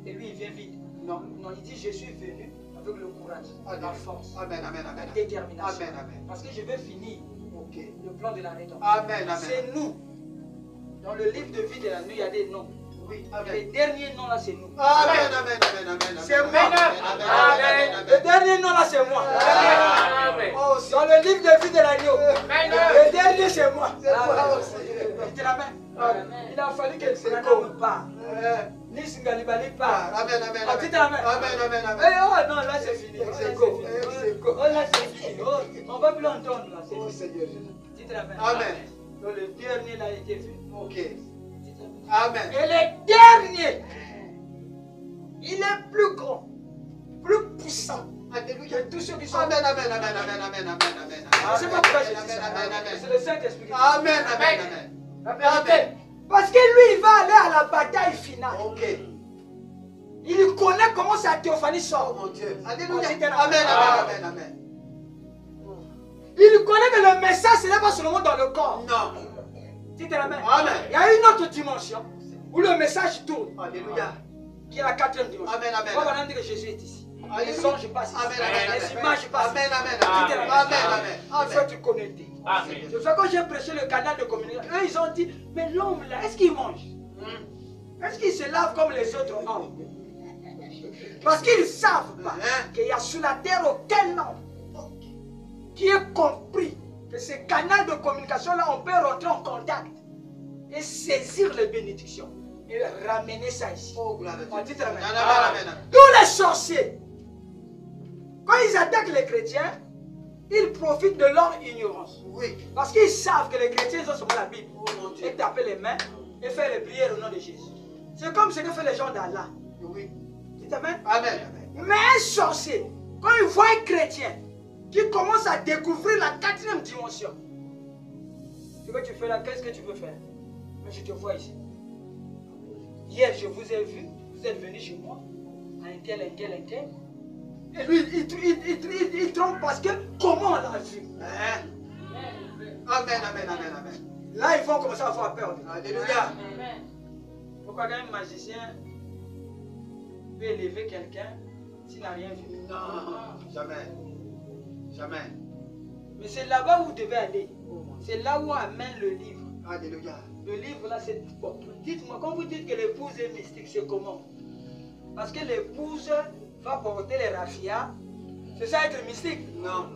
et lui il vient vite. Non. Non, il dit je suis venu avec le courage, la force, Amen, amen, la amen. détermination. Amen, amen. Parce que je vais finir Ok. le plan de la rédemption. Amen, amen. C'est nous. Dans le livre de vie de la nuit, il y a des noms. Oui, Les amen. derniers noms là, c'est nous. Amen, amen, amen, amen. C'est moi. Amen, amen, Le amen. dernier nom là, c'est moi. Amen. Moi aussi. Dans le livre de vie de l'agneau, le dernier c'est moi. C'est moi aussi. Dites la main. Il a fallu que le Branham parle. Ni Singalibali parle. Amen, amen, Ah, dites la main. amen. Amen, amen, Eh, amen. oh non, là c'est fini. Oh, là, go. c'est fini. Oh là c'est fini. Oh, on ne va plus l'entendre là. C'est Oh fini. Seigneur Jésus. Dites la main. Amen. Donc le dernier là était venu. Ok. Dites Amen. Et le dernier, il est plus grand, plus puissant Alléluia. que tous ceux qui sont. Amen, amen, amen, amen, amen, amen, amen. Je ne sais pas pourquoi je dis Amen, ça. amen, amen. C'est le Saint-Esprit. Amen, amen, amen. La vérité. Parce que lui, il va aller à la bataille finale. Ok. Il connaît comment sa théophanie Oh sort. mon Dieu. Alléluia. Amen, Amen, amen, amen, amen. Il connaît que le message, ce n'est pas seulement dans le corps. Non. Dites la main. Amen. Il y a une autre dimension où le message tourne, Alléluia. qui est la quatrième dimension. Amen, amen. On va dire que Jésus est ici. Alléluia. Les anges passent ici. Amen, amen, Les amen. images passent Amen, ici. amen, Dites la amen. main. Amen, Il amen. faut te connecter. Amen. C'est ça quand j'ai prêché le canal de communication. Eux, ils ont dit, mais l'homme là, est-ce qu'il mange? Est-ce qu'il se lave comme les autres hommes? Parce qu'ils ne savent pas qu'il y a sur la terre aucun homme qui ait compris que ce canal de communication-là, on peut rentrer en contact et saisir les bénédictions et ramener ça ici. Oh, gloire à Dieu. On dit très bien. Amen, amen. Tous les sorciers, quand ils attaquent les chrétiens, ils profitent de leur ignorance. Oui. Parce qu'ils savent que les chrétiens ils ont seulement la Bible. Oh mon Dieu. Et taper les mains et faire les prières au nom de Jésus. C'est comme ce que font les gens d'Allah. Oui. Dites amen. Amen, amen. Mais un sorcier, quand il voit un chrétien qui commence à découvrir la quatrième dimension, ce que tu fais là, qu'est-ce que tu veux faire? Mais je te vois ici. Hier, je vous ai vu, vous êtes venu chez moi, un tel. Et lui, il trompe parce que comment on l'a vu? Amen, amen, amen, amen. Là, ils vont commencer à avoir peur. Alléluia. Pourquoi un magicien peut élever quelqu'un s'il n'a rien vu? Non, jamais. Jamais. Mais c'est là-bas où vous devez aller. C'est là où on amène le livre. Alléluia. Le livre là, c'est... Bon, dites-moi, quand vous dites que l'épouse est mystique, c'est comment? Parce que l'épouse va porter les raffias. C'est ça être mystique? Non.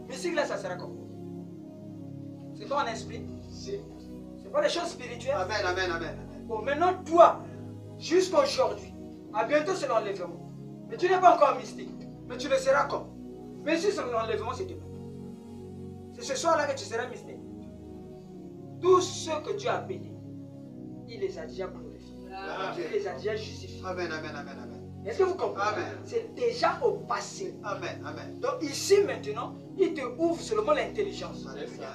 Mystique là, ça sera comment? C'est pas un esprit? Si. C'est pas des choses spirituelles? Amen, amen, amen. Bon, maintenant, toi, jusqu'à aujourd'hui, à bientôt c'est l'enlèvement. Mais tu n'es pas encore mystique. Mais tu le seras comme. Mais si c'est l'enlèvement, c'est demain. C'est ce soir-là que tu seras mystique. Tous ceux que Dieu a bénis, il les a déjà glorifiés. Il les a déjà justifiés. Amen, amen, amen, amen. Est-ce que vous comprenez? Amen. C'est déjà au passé. Amen, amen. Donc ici maintenant, il te ouvre seulement l'intelligence Alléluia.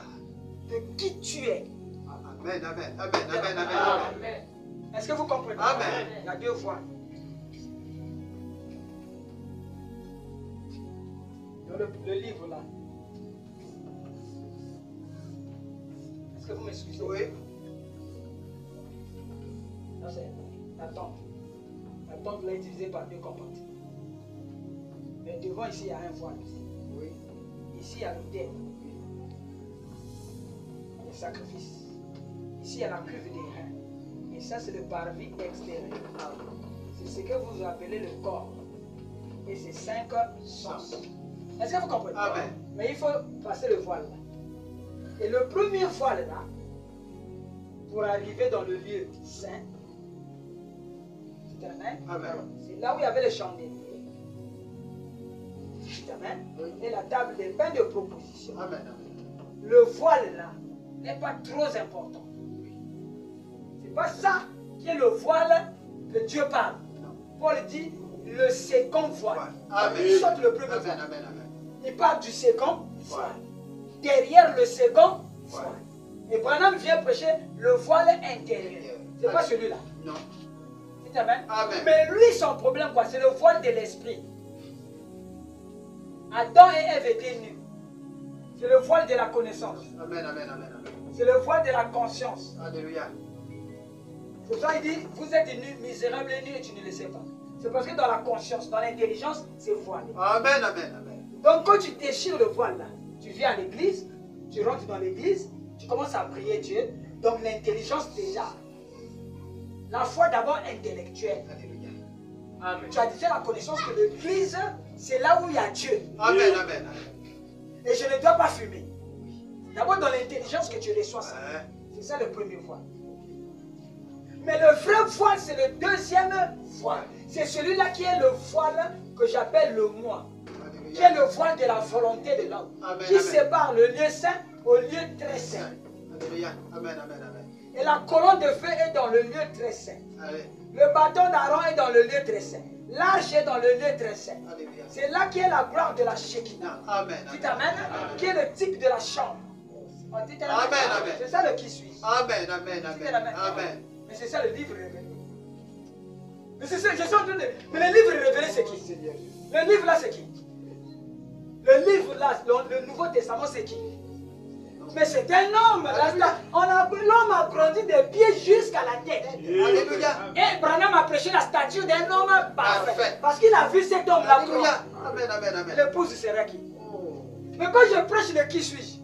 de qui tu es. Amen, amen, amen, amen, amen, amen. Est-ce que vous comprenez? Amen. Il y a deux fois. Dans le livre là. Est-ce que vous m'excusez? Oui. Ça c'est la tente. La tente là est utilisée par deux compartiments. Mais devant ici il y a un voile. Oui. Ici il y a l'autel. Le sacrifice. Ici il y a la cuve des reins. Et ça c'est le parvis extérieur. C'est ce que vous appelez le corps. Et c'est 5 sens. Est-ce que vous comprenez? Amen. Mais il faut passer le voile là. Et le premier voile là, pour arriver dans le lieu saint, c'est amen. Amen. C'est là où il y avait le chandelier. C'est amen. Et la table des pains de proposition. Amen, amen. Le voile là n'est pas trop important. C'est pas ça qui est le voile que Dieu parle. Paul dit le second voile. Amen. Il saute le premier Amen, voile. amen, amen. Il parle du second voile. Derrière le second voile. Et Branham vient prêcher le voile intérieur. C'est pas celui-là. Non. C'est amen. Amen. Mais lui, son problème, quoi, c'est le voile de l'esprit. Adam et Ève étaient nus. C'est le voile de la connaissance. Amen, amen, amen, amen. C'est le voile de la conscience. Alléluia. C'est pour ça qu'il dit, vous êtes nus, misérables et nus et tu ne le sais pas. C'est parce que dans la conscience, dans l'intelligence, c'est voilé. Amen, amen, amen. Donc quand tu déchires le voile là, tu viens à l'église, tu rentres dans l'église, tu commences à prier Dieu. Donc l'intelligence déjà. La foi d'abord intellectuelle. Alléluia. Amen. Tu as déjà la connaissance que l'église, c'est là où il y a Dieu. Amen, amen, amen. Et je ne dois pas fumer. D'abord dans l'intelligence que tu reçois ça. C'est ça le premier voile. Mais le vrai voile, c'est le deuxième voile. C'est celui-là qui est le voile que j'appelle le moi. Qui est le voile de la volonté de l'homme. Amen, Qui amen. sépare le lieu saint au lieu très saint. Alléluia. Amen, amen, amen. Et la colonne de feu est dans le lieu très saint. Allez. Le bâton d'Aaron est dans le lieu très saint. L'arche est dans le lieu très saint. Alléluia. C'est là qui est la gloire de la Shekinah. Amen. Dites Amen. Qui est le type de la chambre. On dit Amen. Amen, amen. C'est ça le qui suis. Amen, amen, Dites amen. Amen. Amen. Mais c'est ça le livre révélé. Mais c'est ça, je suis en train de... Mais le livre révélé, c'est qui? Le livre là, c'est qui? Le livre là, le Nouveau Testament, c'est qui? Mais c'est un homme. L'homme a grandi des pieds jusqu'à la tête. Alléluia. Et Branham a prêché la statue d'un homme parfait. Parfait. Parce qu'il a vu cet homme-là. Alléluia. Amen, amen, amen. L'épouse sera qui? Mais quand je prêche de qui suis-je?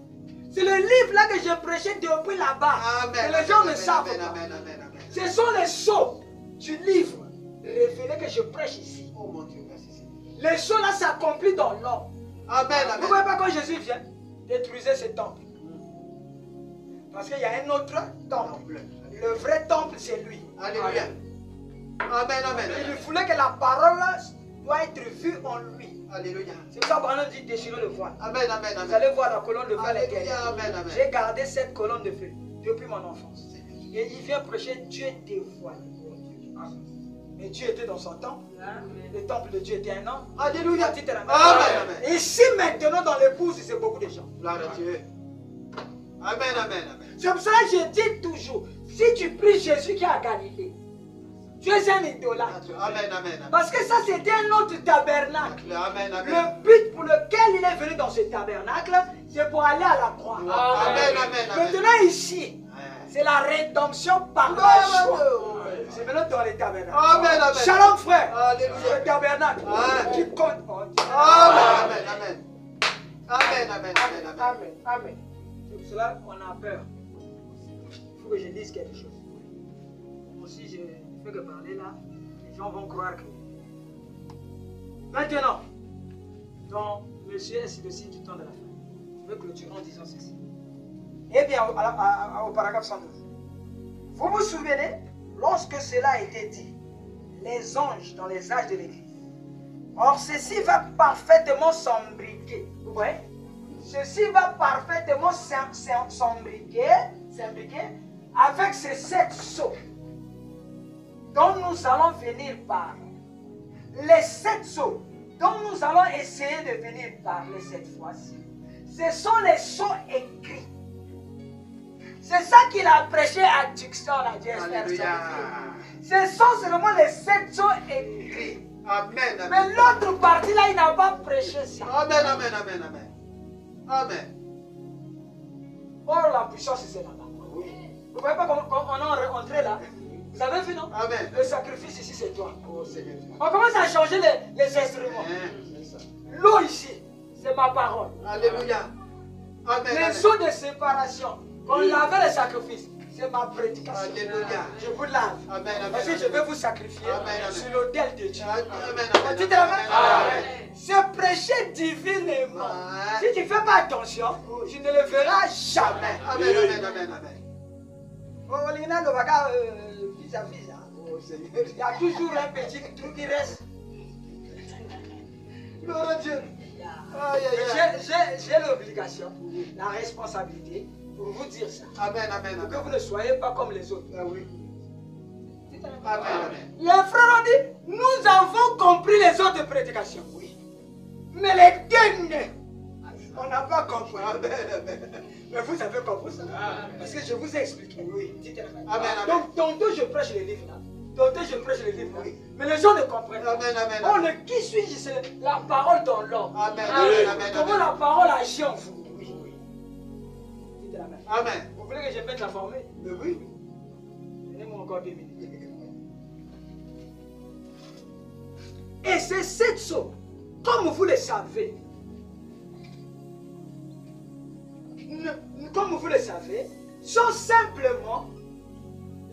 C'est le livre là que je prêchais depuis là-bas. Amen. Et les gens ne savent Amen, pas. amen, amen, amen. Ce sont les sceaux du livre révélé que je prêche ici. Oh mon Dieu, merci Seigneur. Les sceaux là s'accomplissent dans l'homme. Amen, Vous ne amen. voyez pas quand Jésus vient, détruisez ce temple. Parce qu'il y a un autre temple. Le vrai temple, c'est lui. Alléluia. Amen, amen. Il voulait que la parole doit être vue en lui. Alléluia. C'est pour ça que Branham dit déchirer le voile. Amen, amen, Vous amen. allez voir la colonne de feu à laquelle. Alléluia, amen, amen. J'ai gardé cette colonne de feu depuis mon enfance. Et il vient prêcher Dieu dévoilé. Mais Dieu était dans son temple. Le temple de Dieu était un homme. Alléluia. Dites Amen. Amen, amen. Ici maintenant dans l'épouse, c'est beaucoup de gens. Gloire à Dieu. Amen, amen, amen. C'est pour cela que je dis toujours, si tu pries Jésus qui est à Galilée, tu es un idolâtre. Amen, amen, amen. Parce que ça c'était un autre tabernacle. Amen, amen. Le but pour lequel il est venu dans ce tabernacle, c'est pour aller à la croix. Amen, amen, amen. Maintenant ici, c'est la rédemption par la joie. C'est maintenant dans les tabernacles. Amen, amen. Shalom frère. Alléluia. C'est le tabernacle Amen. qui compte. Amen, amen, amen. Amen, amen, amen, amen. Amen. Amen. C'est pour cela qu'on a peur. Il faut que je dise quelque chose. Moi aussi, je ne fais que parler là. Les gens vont croire que. Maintenant, donc, monsieur est le signe du temps de la fin. Je vais clôturer en disant ceci. Eh bien, au paragraphe 112. Vous vous souvenez, lorsque cela a été dit, les anges dans les âges de l'Église. Or, ceci va parfaitement s'embriquer. Vous voyez? Ceci va parfaitement s'embriquer avec ces 7 sceaux dont nous allons venir parler. Les 7 sceaux dont nous allons essayer de venir parler cette fois-ci, ce sont les sceaux écrits. C'est ça qu'il a prêché à Tucson, à Alléluia. Ce sont seulement les 7 sceaux écrits. Amen, amen. Mais l'autre partie là, il n'a pas prêché ça. Amen, amen, amen, amen. Amen. Or, la puissance, c'est là-bas. Vous ne voyez pas comment on est rentré là? Vous avez vu, non? Amen. Le sacrifice ici, c'est toi. Oh Seigneur. On commence à changer les instruments. C'est ça. L'eau ici, c'est ma parole. Alléluia. Amen. Les amen. eaux de séparation, qu'on lavait les sacrifices, c'est ma prédication. Alléluia. Je vous lave. Amen, amen, Parce que je amen. vais vous sacrifier Amen, amen. sur l'autel de Dieu. Amen, On amen, dit amen, Amen. amen. C'est prêcher divinement. Amen. Si tu ne fais pas attention, tu ne le verras jamais. Amen, amen, amen, amen. Oh, Lina, le bagarre vis-à-vis. Oh Seigneur. Il y a toujours un petit truc qui reste. Gloire à Dieu. Aïe, aïe, aïe. J'ai l'obligation, la responsabilité pour vous dire ça. Amen, amen, Pour que amen. vous ne soyez pas comme les autres. Ah oui. Amen, amen. Les frères ont dit, nous avons compris les autres prédications. Oui. Mais les derniers, on n'a pas compris. Amen, amen. Mais vous avez compris ça. Parce que je vous ai expliqué. Oui. Amen, amen. Donc, tantôt je prêche les livres là. Tantôt je prêche les livres là. Mais les gens ne comprennent pas. Amen, amen, Oh, amen. le qui suis-je? C'est la parole dans l'homme. Amen, Amen. amen, Comment amen. la parole agit en vous? Oui. Dites Amen. Amen. Vous voulez que je mette la formule? Mais oui. Donnez-moi encore 2 minutes. Et ces 7 sceaux, comme vous le savez, comme vous le savez, sont simplement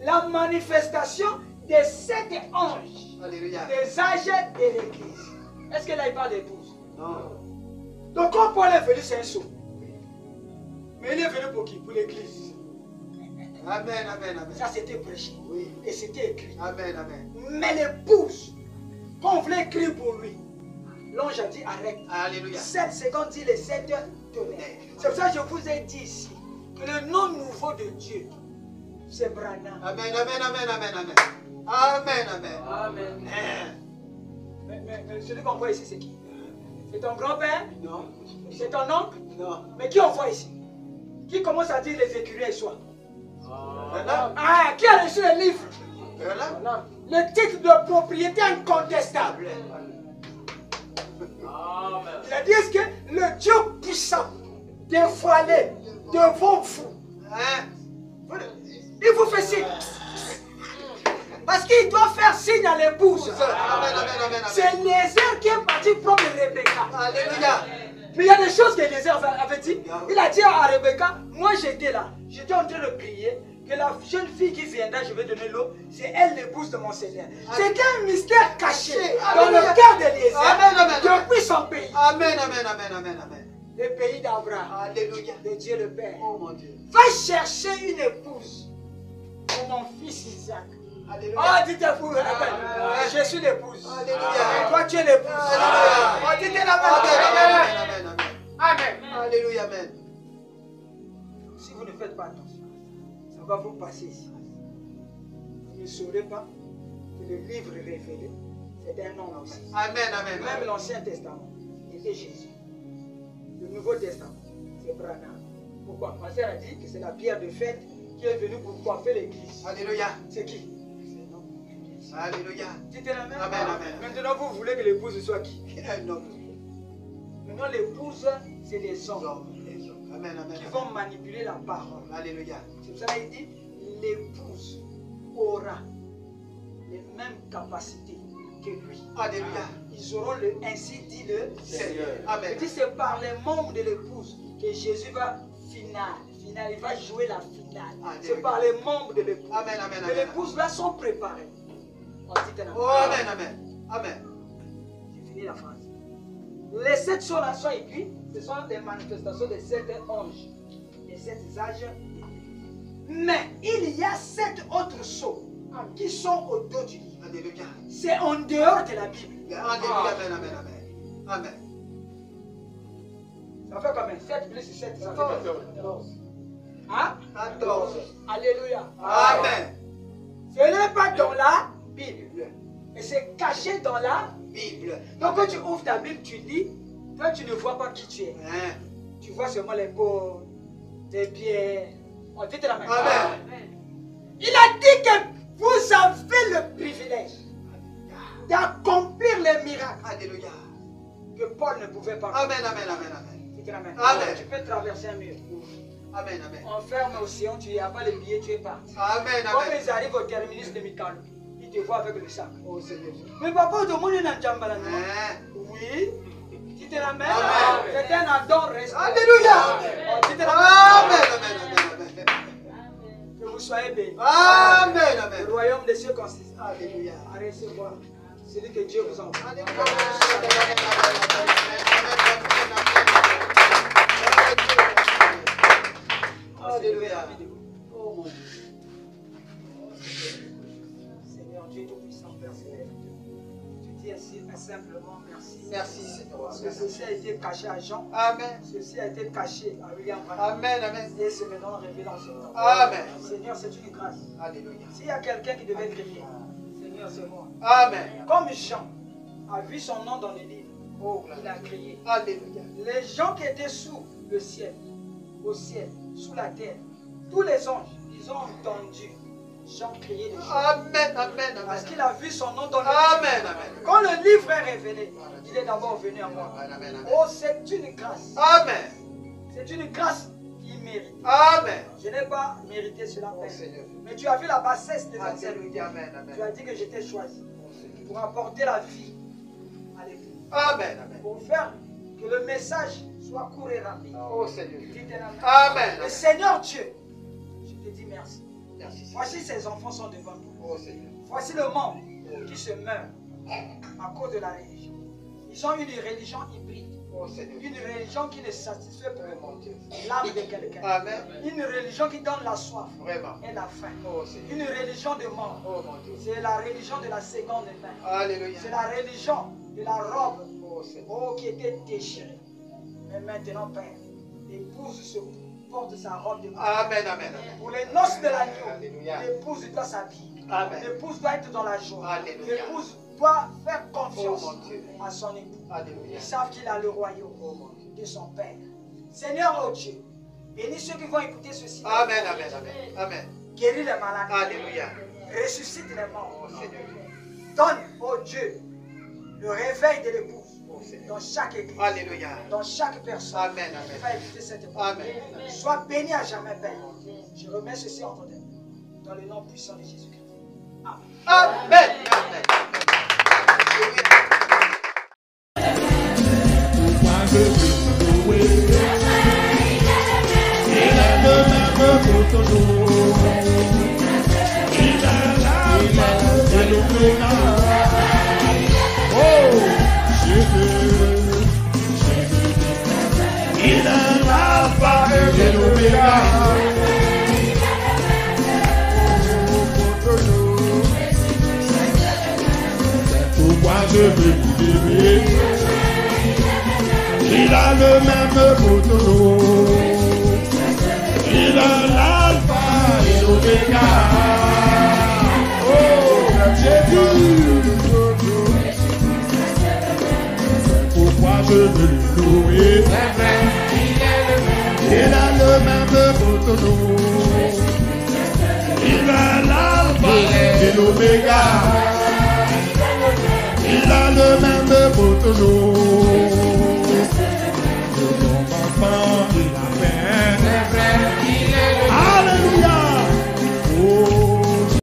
la manifestation des 7 anges Alléluia. des âges de l'Église. Est-ce que là il parle d'épouse? Non. Donc quand Paul est venu, c'est un sceau. Mais il est venu pour qui? Pour l'Église. Amen, amen, amen. Ça c'était prêché. Oui. Et c'était écrit. Amen, amen. Mais l'épouse, quand on voulait écrire pour lui, l'ange a dit arrête. Alléluia. 7 secondes dit les 7 tonnerres. C'est pour ça que je vous ai dit ici que le nom nouveau de Dieu c'est Branham. Amen, amen, amen, amen, amen. Amen, amen. Amen. Mais celui qu'on voit ici, c'est qui? C'est ton grand-père? Non, C'est ton oncle? non. Mais qui on voit ici? Qui commence à dire les écuriers et soi? Branham. Ah, qui a reçu le livre? Branham. Le titre de propriété incontestable. Amen. Il a dit, est-ce que le Dieu puissant, dévoilé devant vous, Hein? il vous fait signe? Parce qu'il doit faire signe à l'épouse. Amen, amen, amen, C'est amen. Eliezer qui est parti prendre Rebecca. Alléluia. Mais il y a des choses qu'Eliezer avait dit. Il a dit à Rebecca, moi j'étais là, j'étais en train de prier, que la jeune fille qui viendra, je vais donner l'eau, c'est elle l'épouse de mon Seigneur. C'était un mystère caché dans le cœur d'Eliezer Amen, amen, amen. depuis son pays. Amen, amen, amen, amen, amen. Le pays d'Abraham, Alléluia. de Dieu le Père. Oh mon Dieu. Va chercher une épouse pour mon fils Isaac. Alléluia. Oh, dites épouse, je suis l'épouse. Alléluia. Toi, tu es l'épouse. Alléluia. Oh, dites la Amen, même. amen, amen, amen. Amen. Alléluia, amen. Si vous ne faites pas attention, ça va vous passer ici. Vous ne saurez pas que le livre révélé, c'est un nom aussi. Amen, amen. Même l'Ancien Testament, c'était Jésus. Le Nouveau Testament, c'est Branham. Pourquoi? Ma sœur a dit que c'est la pierre de fête qui est venue pour coiffer l'église. Alléluia. C'est qui? C'est non. L'église. Alléluia. Dites la même. Amen, amen. Maintenant, vous voulez que l'épouse soit qui? Un homme. Maintenant, l'épouse, c'est des hommes Les hommes. Amen, amen. qui vont manipuler la parole. Alléluia. C'est pour ça qu'il dit, l'épouse aura les mêmes capacités que lui. Alléluia. Ils auront ainsi dit le Seigneur. Seigneur. Amen. Il dit, c'est par les membres de l'épouse que Jésus va il va jouer la finale. Alléluia. C'est par les membres de l'épouse. Amen, amen, Que amen. l'épouse là sont préparés. On dit Oh, amen, amen. Amen. J'ai fini la phrase. Les 7 sceaux là sont écrits. Ce sont des manifestations des 7 anges. Les 7 âges. Mais il y a 7 autres sceaux qui sont au dos du livre. Alléluia. C'est en dehors de la Bible. Alléluia, amen, amen, amen. Amen. Ça fait combien? 7 plus 7, ça fait 14. Hein? 14. Alléluia. Amen. Ce n'est pas dans la Bible. Et c'est caché dans la Bible. Donc quand tu ouvres ta Bible, tu lis, toi tu ne vois pas qui tu es. Hein? Tu vois seulement les peaux, les pieds. On dit la même. Amen. Il a dit que vous avez le privilège d'accomplir les miracles Alléluia. que Paul ne pouvait pas. Amen, amen, amen, amen. Dis la même. Amen. Tu peux traverser un mur. Amen, amen. On ferme l'océan, tu n'y as pas le billet, tu es parti. Amen, Quand amen. ils arrivent au terminus de Mikalo, ils te voient avec le sac. Oh Seigneur. Mais papa, tout le monde est dans Djambala, non? Hein? Oui. Tu te la mets. Amen. C'est un adon resté. Alléluia. Tu te la mets. Amen, amen, amen, amen. Que vous soyez bénis. Amen, Le amen. royaume des cieux consiste Alléluia. à recevoir celui que Dieu vous envoie. Alléluia. Oh mon Dieu. Seigneur Dieu Tout-Puissant, Père Céleste, je dis ainsi simplement merci. Merci Seigneur. Parce que ceci a été caché à Jean, Amen. ceci a été caché à William Branham. Amen, amen. Et c'est maintenant révélé en ce temps. Amen. Seigneur, c'est une grâce. Alléluia. S'il y a quelqu'un qui devait crier, Seigneur, c'est moi. Amen. Comme Jean a vu son nom dans les livres, Oh, il a crié. Alléluia. Les gens qui étaient sous le ciel, au ciel, sous la terre, tous les anges, ils ont entendu Jean crier de joie. Amen, amen, Parce amen. qu'il a vu son nom dans le Amen, livre. amen. Quand le livre est révélé, il est d'abord venu à moi. Amen, amen, amen. Oh, c'est une grâce. Amen. C'est une grâce immérite. Amen. Je n'ai pas mérité cela. Oh Père. Seigneur. Mais tu as vu la bassesse des anciens. Alléluia. Amen, Tu as amen. dit que j'étais choisi Oh Seigneur. pour apporter la vie à l'église. Amen, amen. Pour faire que le message soit court et rapide. Oh Seigneur. Dites la main. Amen. Le Seigneur Dieu, je te dis merci. Merci Seigneur. Voici ces enfants sont devant nous. Oh Seigneur. Voici le monde qui se meurt à cause de la religion. Ils ont une religion hybride. Oh Seigneur. Une religion qui ne satisfait pas Oh mon Dieu. l'âme de quelqu'un. Amen. Une religion qui donne la soif Vraiment. et la faim. Oh Seigneur. Une religion de mort. Oh mon Dieu. C'est la religion de la seconde main. Alléluia. C'est la religion de la robe Oh Seigneur. qui était déchirée. Mais maintenant, Père, épouse ce porte sa robe de mariage. Amen, amen, amen. Pour les noces de l'agneau, Alléluia. l'épouse doit s'habiller. Amen. L'épouse doit être dans la joie. Alléluia. L'épouse doit faire confiance Oh, mon Dieu. à son époux. Alléluia. Ils savent qu'il a le royaume Oh, mon Dieu. de son Père. Seigneur, oh Dieu, bénis ceux qui vont écouter ceci. Amen, amen, amen. Amen. Guéris les malades. Alléluia. Ressuscite les morts. Oh, Seigneur. Donne, oh Dieu, le réveil de l'épouse Oh, Seigneur. dans chaque église, Alléluia. dans chaque personne Amen, qui amen. va écouter cette parole. Amen. Sois béni à jamais, Père. Je remets ceci entre tes mains. Dans le nom puissant de Jésus-Christ. Amen. Amen. Amen. Il est l'alpha et l'oméga. Pourquoi je veux l'aimer? Il a le même photo. Il a l'alpha et l'oméga. Oh, Jésus. Pourquoi je veux le louer? Il a le même photo. Il a l'alpha et l'oméga. Il a le même photo.